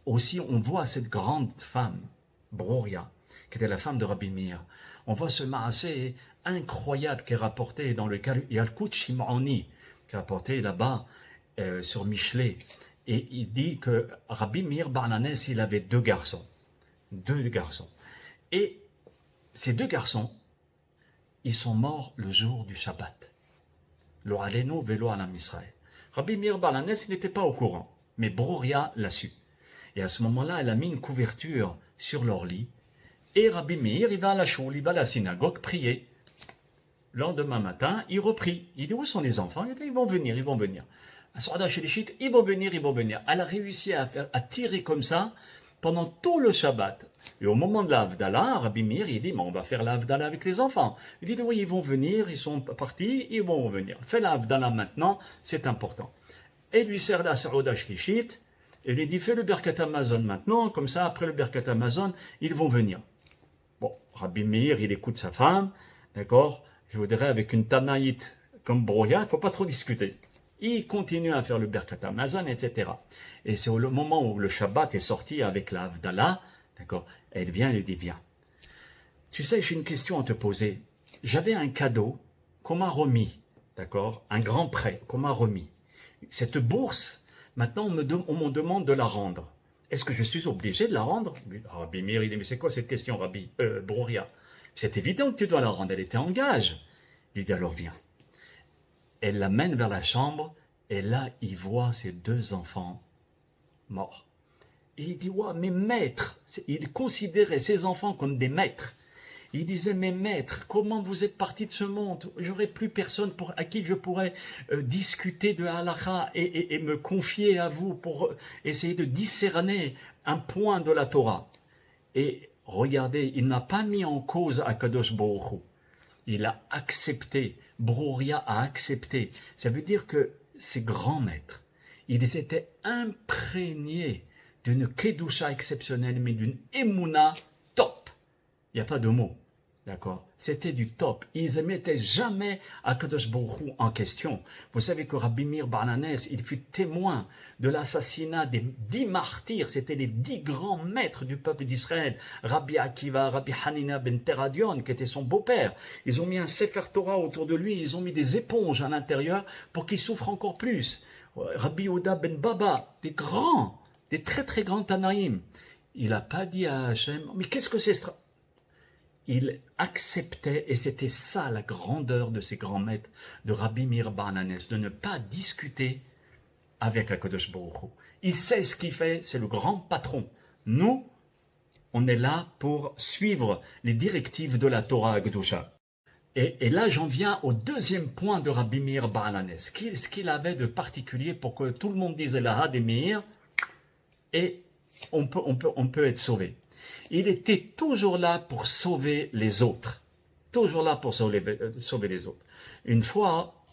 aussi on voit cette grande femme, Brouria, qui était la femme de Rabbi Meir. On voit ce maasé incroyable qui est rapporté dans le Yalkut Shimoni, qui est rapporté là-bas sur Michelet. Et il dit que Rabbi Meir Bar Hanès, il avait deux garçons. Et ces deux garçons, ils sont morts le jour du Shabbat. Lo aleno velo alam Israël. Rabbi Meir Bar Hanès, il n'était pas au courant, mais Brouria l'a su. Et à ce moment-là, elle a mis une couverture sur leur lit. Et Rabbi Meir, il va à la choule, il va à la synagogue prier. Le lendemain matin, il reprit. Il dit, où sont les enfants? Il dit, ils vont venir. À Sourda Shelishit, ils vont venir. Elle a réussi à tirer comme ça pendant tout le Shabbat. Et au moment de la Havdalah, Rabbi Meir, il dit, on va faire la Havdalah avec les enfants. Il dit, oui, ils vont venir, ils sont partis, ils vont revenir. Fais la Havdalah maintenant, c'est important. Et lui sert la Sourda Shelishit, et lui dit, fais le Birkat Hamazon maintenant, comme ça, après le Birkat Hamazon, ils vont venir. Bon, Rabbi Meir, il écoute sa femme, d'accord? Je vous dirais, avec une Tanaïte comme Brouria, il ne faut pas trop discuter. Il continue à faire le Birkat Hamazon, etc. Et c'est au moment où le Shabbat est sorti avec la Havdalah, d'accord? Elle vient et lui dit, viens. Tu sais, j'ai une question à te poser. J'avais un cadeau qu'on m'a remis, d'accord? Un grand prêt qu'on m'a remis. Cette bourse, maintenant, on me demande de la rendre. Est-ce que je suis obligé de la rendre? Rabbi Meir, il dit, mais c'est quoi cette question, Rabbi Brouria? C'est évident que tu dois la rendre, elle était en gage. Il dit, alors viens. Elle l'amène vers la chambre, et là, il voit ses deux enfants morts. Et il dit, ouais, mes maîtres, il considérait ses enfants comme des maîtres. Il disait, mes maîtres, comment vous êtes partis de ce monde? J'aurais plus personne à qui je pourrais discuter de halakha et me confier à vous pour essayer de discerner un point de la Torah. Et regardez, il n'a pas mis en cause Akadosh Baruch Hu. Il a accepté, Brouria a accepté. Ça veut dire que ces grands maîtres, ils étaient imprégnés d'une kedusha exceptionnelle, mais d'une emuna top. Il n'y a pas de mots. D'accord? C'était du top. Ils ne mettaient jamais Akadosh Baruch Hu en question. Vous savez que Rabbi Meir Bar Hanès, il fut témoin de l'assassinat des 10 martyrs. C'était les 10 grands maîtres du peuple d'Israël. Rabbi Akiva, Rabbi Hanina ben Teradion, qui était son beau-père. Ils ont mis un Sefer Torah autour de lui. Ils ont mis des éponges à l'intérieur pour qu'il souffre encore plus. Rabbi Oda ben Baba, des très très grands Tanaïm. Il n'a pas dit à Hachem, mais qu'est-ce que c'est ce Il acceptait, et c'était ça la grandeur de ces grands maîtres, de Rabbi Meir Bar Hanès, de ne pas discuter avec Akadosh Baruch Hu. Il sait ce qu'il fait, c'est le grand patron. Nous, on est là pour suivre les directives de la Torah Kedusha. Et là, j'en viens au deuxième point de Rabbi Meir Bar Hanès. Ce qu'il avait de particulier pour que tout le monde dise la Ha de Meir, et on peut être sauvé. Il était toujours là pour sauver les autres. Toujours là pour sauver les autres. Une fois,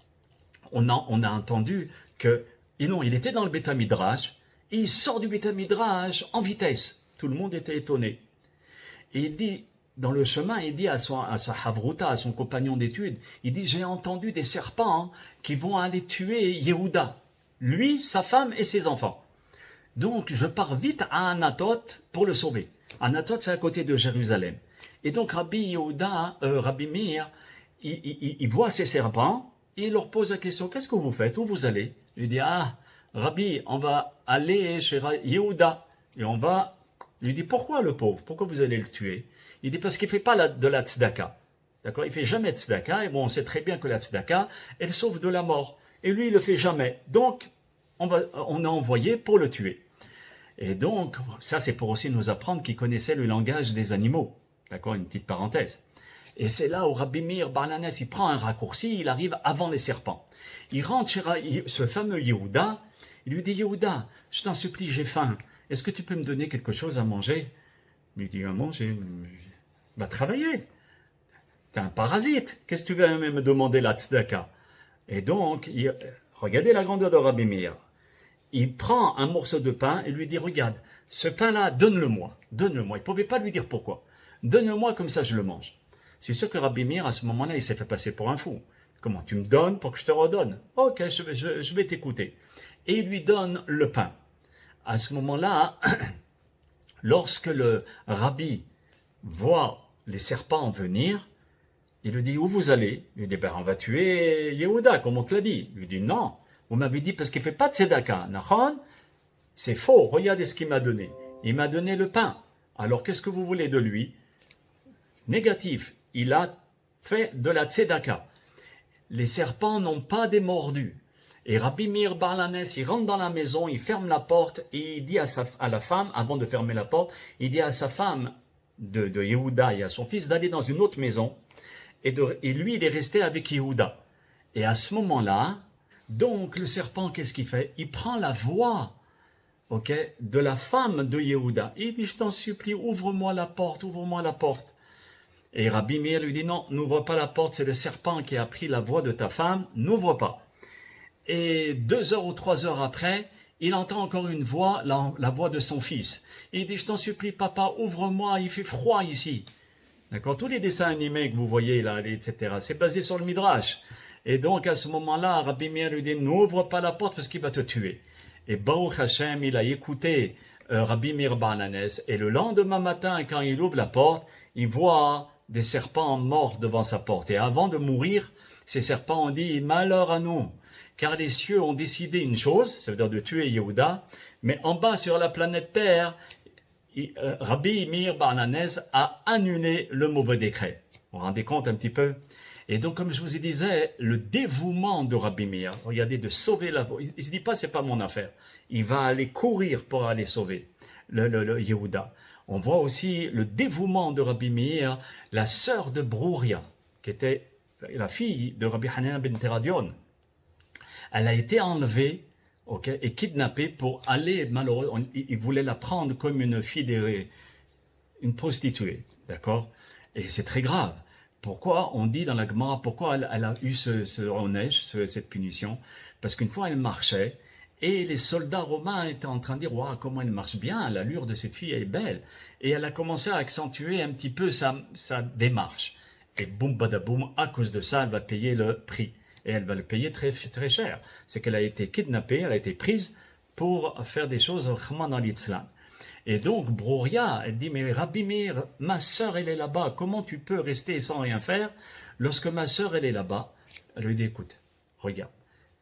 on a entendu que, et non, il était dans le Beth Midrash, et il sort du Beth Midrash en vitesse. Tout le monde était étonné. Et il dit, dans le chemin, il dit à sa Havruta, à son compagnon d'études, il dit, j'ai entendu des serpents qui vont aller tuer Yehuda, lui, sa femme et ses enfants. Donc, je pars vite à Anatot pour le sauver. Anatot, c'est à côté de Jérusalem. Et donc, Rabbi Meir, il voit ces serpents, et il leur pose la question, qu'est-ce que vous faites? Où vous allez? Il dit, ah, Rabbi, on va aller chez Yehuda. Et on va, il lui dit, pourquoi le pauvre? Pourquoi vous allez le tuer? Il dit, parce qu'il ne fait pas de la tzedaka. D'accord? Il ne fait jamais de tzedaka, et bon, on sait très bien que la tzedaka, elle sauve de la mort. Et lui, il ne le fait jamais. Donc, on a envoyé pour le tuer. Et donc, ça c'est pour aussi nous apprendre qu'il connaissait le langage des animaux. D'accord? Une petite parenthèse. Et c'est là où Rabbi Meir Bar Hanès, il prend un raccourci, il arrive avant les serpents. Il rentre chez ce fameux Yehuda, il lui dit, Yehuda, je t'en supplie, j'ai faim. Est-ce que tu peux me donner quelque chose à manger? Il lui dit, à manger? Va travailler. T'es un parasite. Qu'est-ce que tu vas me demander la tzedaka? Et donc, regardez la grandeur de Rabbi Meir. Il prend un morceau de pain et lui dit, regarde, ce pain-là, donne-le-moi, donne-le-moi. Il ne pouvait pas lui dire pourquoi. Donne-moi, comme ça je le mange. C'est sûr que Rabbi Meir, à ce moment-là, il s'est fait passer pour un fou. Comment, tu me donnes pour que je te redonne? Ok, je vais t'écouter. Et il lui donne le pain. À ce moment-là, lorsque le Rabbi voit les serpents venir, il lui dit, où vous allez? Il lui dit, ben, on va tuer Yehuda, comme on te l'a dit. Il lui dit, non. Vous m'avez dit parce qu'il ne fait pas de tzedaka. C'est faux. Regardez ce qu'il m'a donné. Il m'a donné le pain. Alors qu'est-ce que vous voulez de lui? Négatif. Il a fait de la tzedaka. Les serpents n'ont pas démordu. Et Rabbi Meir Bar Hanès, il rentre dans la maison, il ferme la porte et il dit à la femme, avant de fermer la porte, il dit à sa femme de Yehuda et à son fils d'aller dans une autre maison. Et lui, il est resté avec Yehuda. Et à ce moment-là, donc le serpent, qu'est-ce qu'il fait? Il prend la voix, de la femme de Yehuda. Il dit, je t'en supplie, ouvre-moi la porte, ouvre-moi la porte. Et Rabbi Meir lui dit, non, n'ouvre pas la porte, c'est le serpent qui a pris la voix de ta femme, n'ouvre pas. Et 2 heures ou 3 heures après, il entend encore une voix, la voix de son fils. Il dit, je t'en supplie, papa, ouvre-moi, il fait froid ici. D'accord? Tous les dessins animés que vous voyez là, etc., c'est basé sur le Midrash. Et donc, à ce moment-là, Rabbi Meir lui dit, n'ouvre pas la porte parce qu'il va te tuer. Et Baruch Hashem, il a écouté Rabbi Meir Bar Hanès. Et le lendemain matin, quand il ouvre la porte, il voit des serpents morts devant sa porte. Et avant de mourir, ces serpents ont dit, malheur à nous, car les cieux ont décidé une chose, ça veut dire de tuer Yehuda, mais en bas sur la planète Terre, Rabbi Meir Bar Hanès a annulé le mauvais décret. Vous vous rendez compte un petit peu? Et donc, comme je vous disais, le dévouement de Rabbi Meir, regardez, de sauver la voie. Il ne se dit pas, c'est pas mon affaire. Il va aller courir pour aller sauver le Yehuda. On voit aussi le dévouement de Rabbi Meir, la sœur de Brouria, qui était la fille de Rabbi Hanan ben Teradion. Elle a été enlevée, et kidnappée pour aller, malheureusement, il voulait la prendre comme une fille, une prostituée, d'accord? Et c'est très grave. Pourquoi on dit dans la Gemara, pourquoi elle a eu ce onège, cette punition? Parce qu'une fois elle marchait et les soldats romains étaient en train de dire, waouh, comment elle marche bien, l'allure de cette fille est belle. Et elle a commencé à accentuer un petit peu sa démarche. Et boum badaboum, à cause de ça, elle va payer le prix. Et elle va le payer très, très cher. C'est qu'elle a été kidnappée, elle a été prise pour faire des choses dans l'islam. Et donc, Brouria, elle dit, mais Rabbi Meir, ma sœur, elle est là-bas, comment tu peux rester sans rien faire lorsque ma sœur, elle est là-bas? Elle lui dit, écoute, regarde,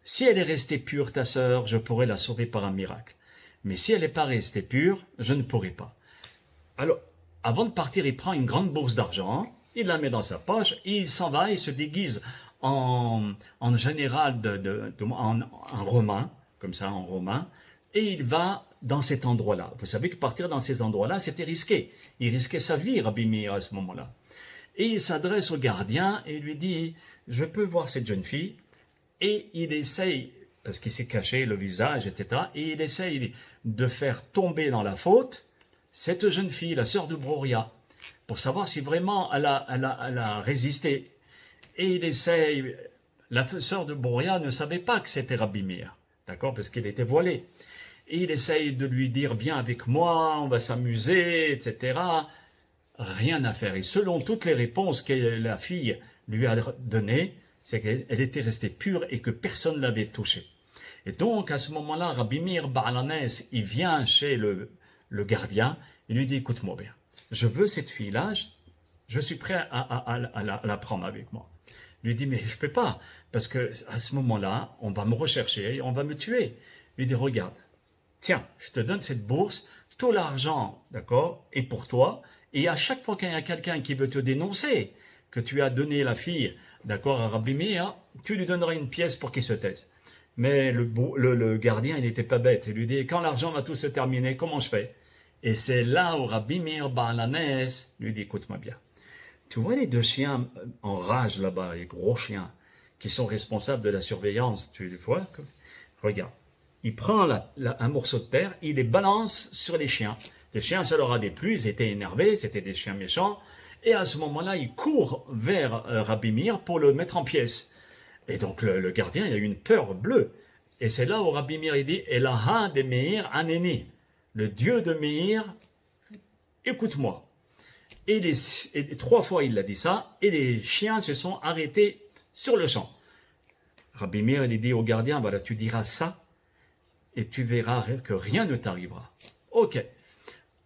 si elle est restée pure, ta sœur, je pourrais la sauver par un miracle. Mais si elle n'est pas restée pure, je ne pourrai pas. Alors, avant de partir, il prend une grande bourse d'argent, il la met dans sa poche, et il s'en va, il se déguise en général, en romain, comme ça, en romain, et il va dans cet endroit-là. Vous savez que partir dans ces endroits-là, c'était risqué. Il risquait sa vie, Rabbi Meir, à ce moment-là. Et il s'adresse au gardien et lui dit, je peux voir cette jeune fille? Et il essaye, parce qu'il s'est caché le visage, etc., et il essaye de faire tomber dans la faute cette jeune fille, la sœur de Brouria, pour savoir si vraiment elle a résisté. Et il essaye, la sœur de Brouria ne savait pas que c'était Rabbi Meir, d'accord, parce qu'il était voilé. Et il essaye de lui dire, viens avec moi, on va s'amuser, etc. Rien à faire. Et selon toutes les réponses que la fille lui a données, c'est qu'elle était restée pure et que personne ne l'avait touchée. Et donc, à ce moment-là, Rabbi Meir Baal HaNes, il vient chez le gardien, il lui dit, écoute-moi bien, je veux cette fille-là, je suis prêt à la prendre avec moi. Il lui dit, mais je ne peux pas, parce que à ce moment-là, on va me rechercher, on va me tuer. Il lui dit, regarde, tiens, je te donne cette bourse, tout l'argent, d'accord, est pour toi, et à chaque fois qu'il y a quelqu'un qui veut te dénoncer, que tu as donné la fille, d'accord, à Rabbi Meir, tu lui donneras une pièce pour qu'il se taise. Mais le gardien, il n'était pas bête. Il lui dit, quand l'argent va tout se terminer, comment je fais? Et c'est là où Rabbi Meir Baal HaNes lui dit, écoute-moi bien. Tu vois les deux chiens en rage là-bas, les gros chiens, qui sont responsables de la surveillance, tu les vois? Regarde, il prend un morceau de terre, il les balance sur les chiens. Les chiens, ça leur a déplu, ils étaient énervés, c'était des chiens méchants. Et à ce moment-là, il court vers Rabbi Meir pour le mettre en pièces. Et donc le gardien, il a eu une peur bleue. Et c'est là où Rabbi Meir il dit, Elaha de Meir Aneni, le Dieu de Meir, écoute-moi. Et 3 fois il a dit ça, et les chiens se sont arrêtés sur le champ. Rabbi Meir il dit au gardien, voilà, tu diras ça, et tu verras que rien ne t'arrivera. Ok.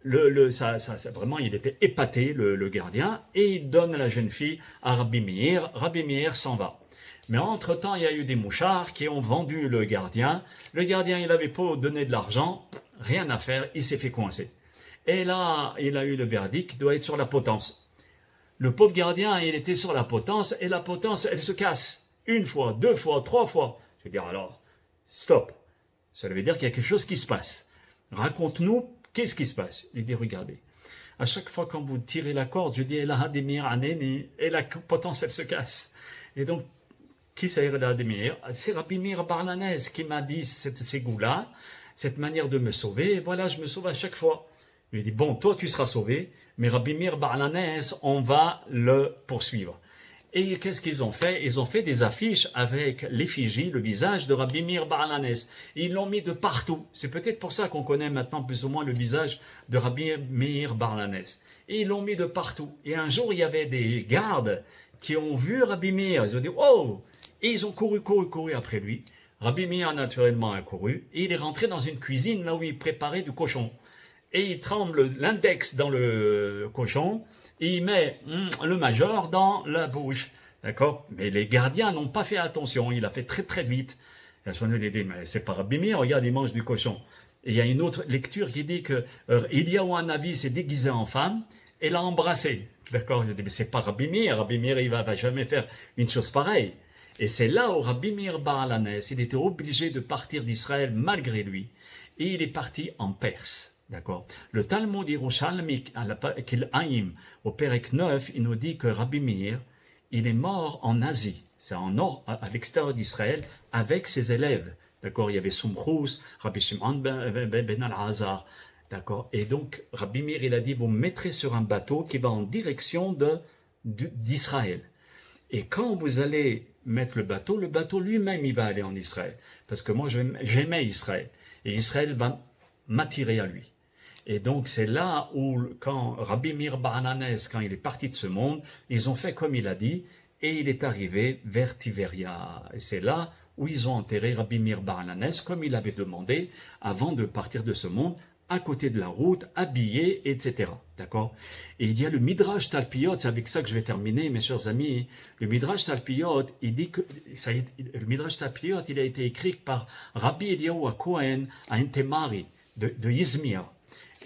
Vraiment, il était épaté, le gardien, et il donne la jeune fille à Rabbi Meir. Rabbi Meir s'en va. Mais entre-temps, il y a eu des mouchards qui ont vendu le gardien. Le gardien, il avait pas donné de l'argent, rien à faire, il s'est fait coincer. Et là, il a eu le verdict qui doit être sur la potence. Le pauvre gardien, il était sur la potence, et la potence, elle se casse. 1 fois, 2 fois, 3 fois. Je veux dire, alors, stop. Ça veut dire qu'il y a quelque chose qui se passe. Raconte-nous, qu'est-ce qui se passe? Il dit, regardez. À chaque fois quand vous tirez la corde, je dis, et la potence, elle se casse. Et donc, qui c'est Rabbi Meir? C'est Rabbi Meir Baal HaNes qui m'a dit ces goûts-là, cette manière de me sauver, et voilà, je me sauve à chaque fois. Il lui dit, bon, toi tu seras sauvé, mais Rabbi Meir Baal HaNes, on va le poursuivre. Et qu'est-ce qu'ils ont fait? Ils ont fait des affiches avec l'effigie, le visage de Rabbi Meir Baal HaNes. Ils l'ont mis de partout. C'est peut-être pour ça qu'on connaît maintenant plus ou moins le visage de Rabbi Meir Baal HaNes. Et ils l'ont mis de partout. Et un jour, il y avait des gardes qui ont vu Rabbi Meir. Ils ont dit, oh! Et ils ont couru après lui. Rabbi Meir, naturellement, a couru. Et il est rentré dans une cuisine là où il préparait du cochon. Et il tremble l'index dans le cochon. Et il met le major dans la bouche. D'accord? Mais les gardiens n'ont pas fait attention. Il a fait très très vite. Et à ce moment-là, il dit, mais c'est pas Rabbi Meir, regarde, il mange du cochon. Et il y a une autre lecture qui dit que Eliyahu Hanavi s'est déguisé en femme et l'a embrassé. D'accord? Il dit, mais c'est pas Rabbi Meir. Rabbi Meir, il va jamais faire une chose pareille. Et c'est là où Rabbi Meir Baal HaNes, il était obligé de partir d'Israël malgré lui. Et il est parti en Perse. D'accord. Le Talmud Yerushalmi, au Pérec 9, il nous dit que Rabbi Meir, il est mort en Asie, c'est à l'extérieur d'Israël, avec ses élèves. D'accord. Il y avait Sumchus, Rabbi Shimon ben al-Hazar. D'accord. Et donc, Rabbi Meir, il a dit, vous me mettrez sur un bateau qui va en direction d'Israël. Et quand vous allez mettre le bateau lui-même, il va aller en Israël. Parce que moi, j'aimais Israël. Et Israël va m'attirer à lui. Et donc, c'est là où, quand Rabbi Meir Baal HaNes, quand il est parti de ce monde, ils ont fait comme il a dit, et il est arrivé vers Tiberia. Et c'est là où ils ont enterré Rabbi Meir Baal HaNes, comme il avait demandé, avant de partir de ce monde, à côté de la route, habillé, etc. D'accord? Et il y a le Midrash Talpiot, c'est avec ça que je vais terminer, mes chers amis. Le Midrash Talpiot, il dit que, le Midrash Talpiot, il a été écrit par Rabbi Eliyahu HaKohen à Entemari, de Izmir.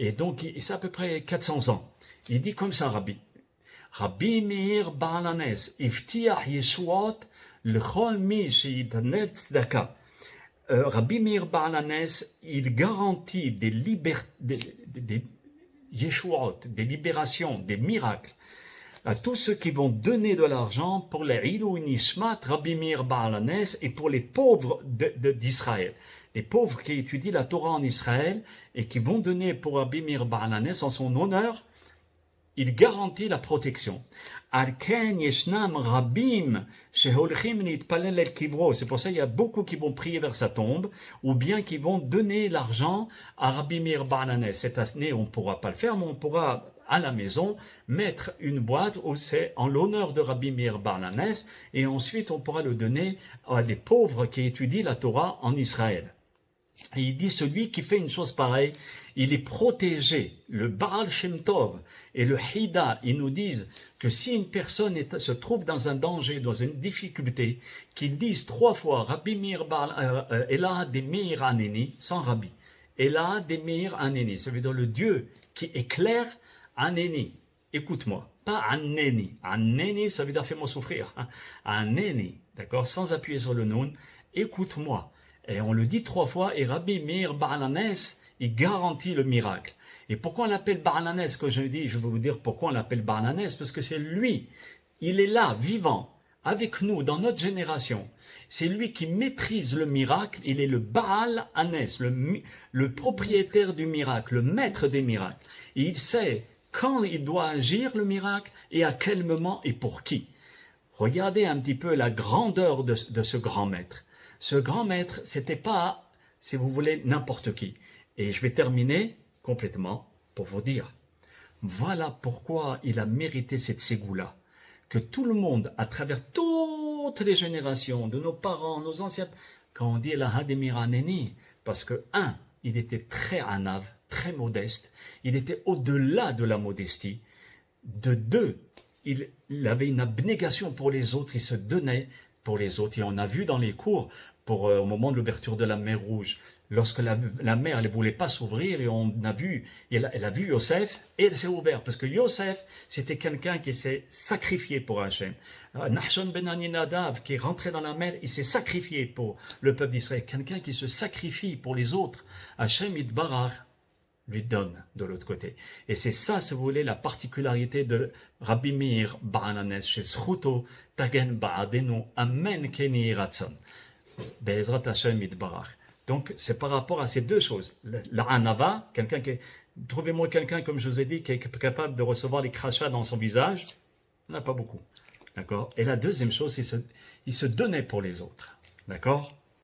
Et donc, c'est à peu près 400 ans. Il dit comme ça, Rabbi Meir Baal HaNes, Iftiach Yeshuot, L'chol mi sheyitanel tzedaka. Rabbi Meir Baal HaNes, il garantit des Yeshuot, des libérations, des miracles à tous ceux qui vont donner de l'argent pour les Ilou Nishmat Rabbi Meir Baal HaNes et pour les pauvres d'Israël. Les pauvres qui étudient la Torah en Israël et qui vont donner pour Rabbi Meir Baal HaNes en son honneur, il garantit la protection. C'est pour ça qu'il y a beaucoup qui vont prier vers sa tombe ou bien qui vont donner l'argent à Rabbi Meir Baal HaNes. Cette année, on ne pourra pas le faire, mais on pourra à la maison, mettre une boîte où c'est en l'honneur de Rabbi Meir Baal HaNes, et ensuite on pourra le donner à des pauvres qui étudient la Torah en Israël. Et il dit, celui qui fait une chose pareille, il est protégé. Le Baal Shem Tov et le Hida, ils nous disent que si une personne se trouve dans un danger, dans une difficulté, qu'ils disent 3 fois, Rabbi Meir Baal, Elah de Meir Aneni, sans Rabbi. Elah de Meir Aneni, ça veut dire le Dieu qui éclaire Aneni. Écoute-moi, pas Aneni. Aneni, ça veut dire fais-moi souffrir. Aneni, d'accord, sans appuyer sur le nom, écoute-moi. Et on le dit 3 fois, et Rabbi Meir Baal HaNes, il garantit le miracle. Et pourquoi on l'appelle Baal HaNes? Que je dis, je vais vous dire pourquoi on l'appelle Baal HaNes, parce que c'est lui, il est là, vivant, avec nous, dans notre génération. C'est lui qui maîtrise le miracle, il est le Baal HaNes, le propriétaire du miracle, le maître des miracles. Et il sait quand il doit agir le miracle, et à quel moment et pour qui. Regardez un petit peu la grandeur de ce grand maître. Ce grand maître, c'était pas, si vous voulez, n'importe qui. Et je vais terminer complètement pour vous dire, voilà pourquoi il a mérité cette ségoula. Que tout le monde, à travers toutes les générations, de nos parents, nos anciens, quand on dit la Hademir Aneni, parce que, il était très anav, très modeste, il était au-delà de la modestie. De 2, il avait une abnégation pour les autres, il se donnait pour les autres. Et on a vu dans les cours, au moment de l'ouverture de la mer Rouge, lorsque la mer ne voulait pas s'ouvrir, et on a vu, elle a vu Yosef, et elle s'est ouverte, parce que Yosef, c'était quelqu'un qui s'est sacrifié pour Hachem. Nachshon ben Aminadav, qui est rentré dans la mer, il s'est sacrifié pour le peuple d'Israël. Quelqu'un qui se sacrifie pour les autres. Hachem Yitbarach lui donne de l'autre côté. Et c'est ça, si vous voulez, la particularité de Rabbi Meir Baal HaNes, chez Zchuto Tagen Ba'adenu, Amen Keni Ratzon. Be'ezrat Hashem Yitbarach. Donc, c'est par rapport à ces 2 choses. La Hanava, trouvez-moi quelqu'un, comme je vous ai dit, qui est capable de recevoir les crachats dans son visage. Il n'y en a pas beaucoup. D'accord? Et la deuxième chose, il se donnait pour les autres. D'accord?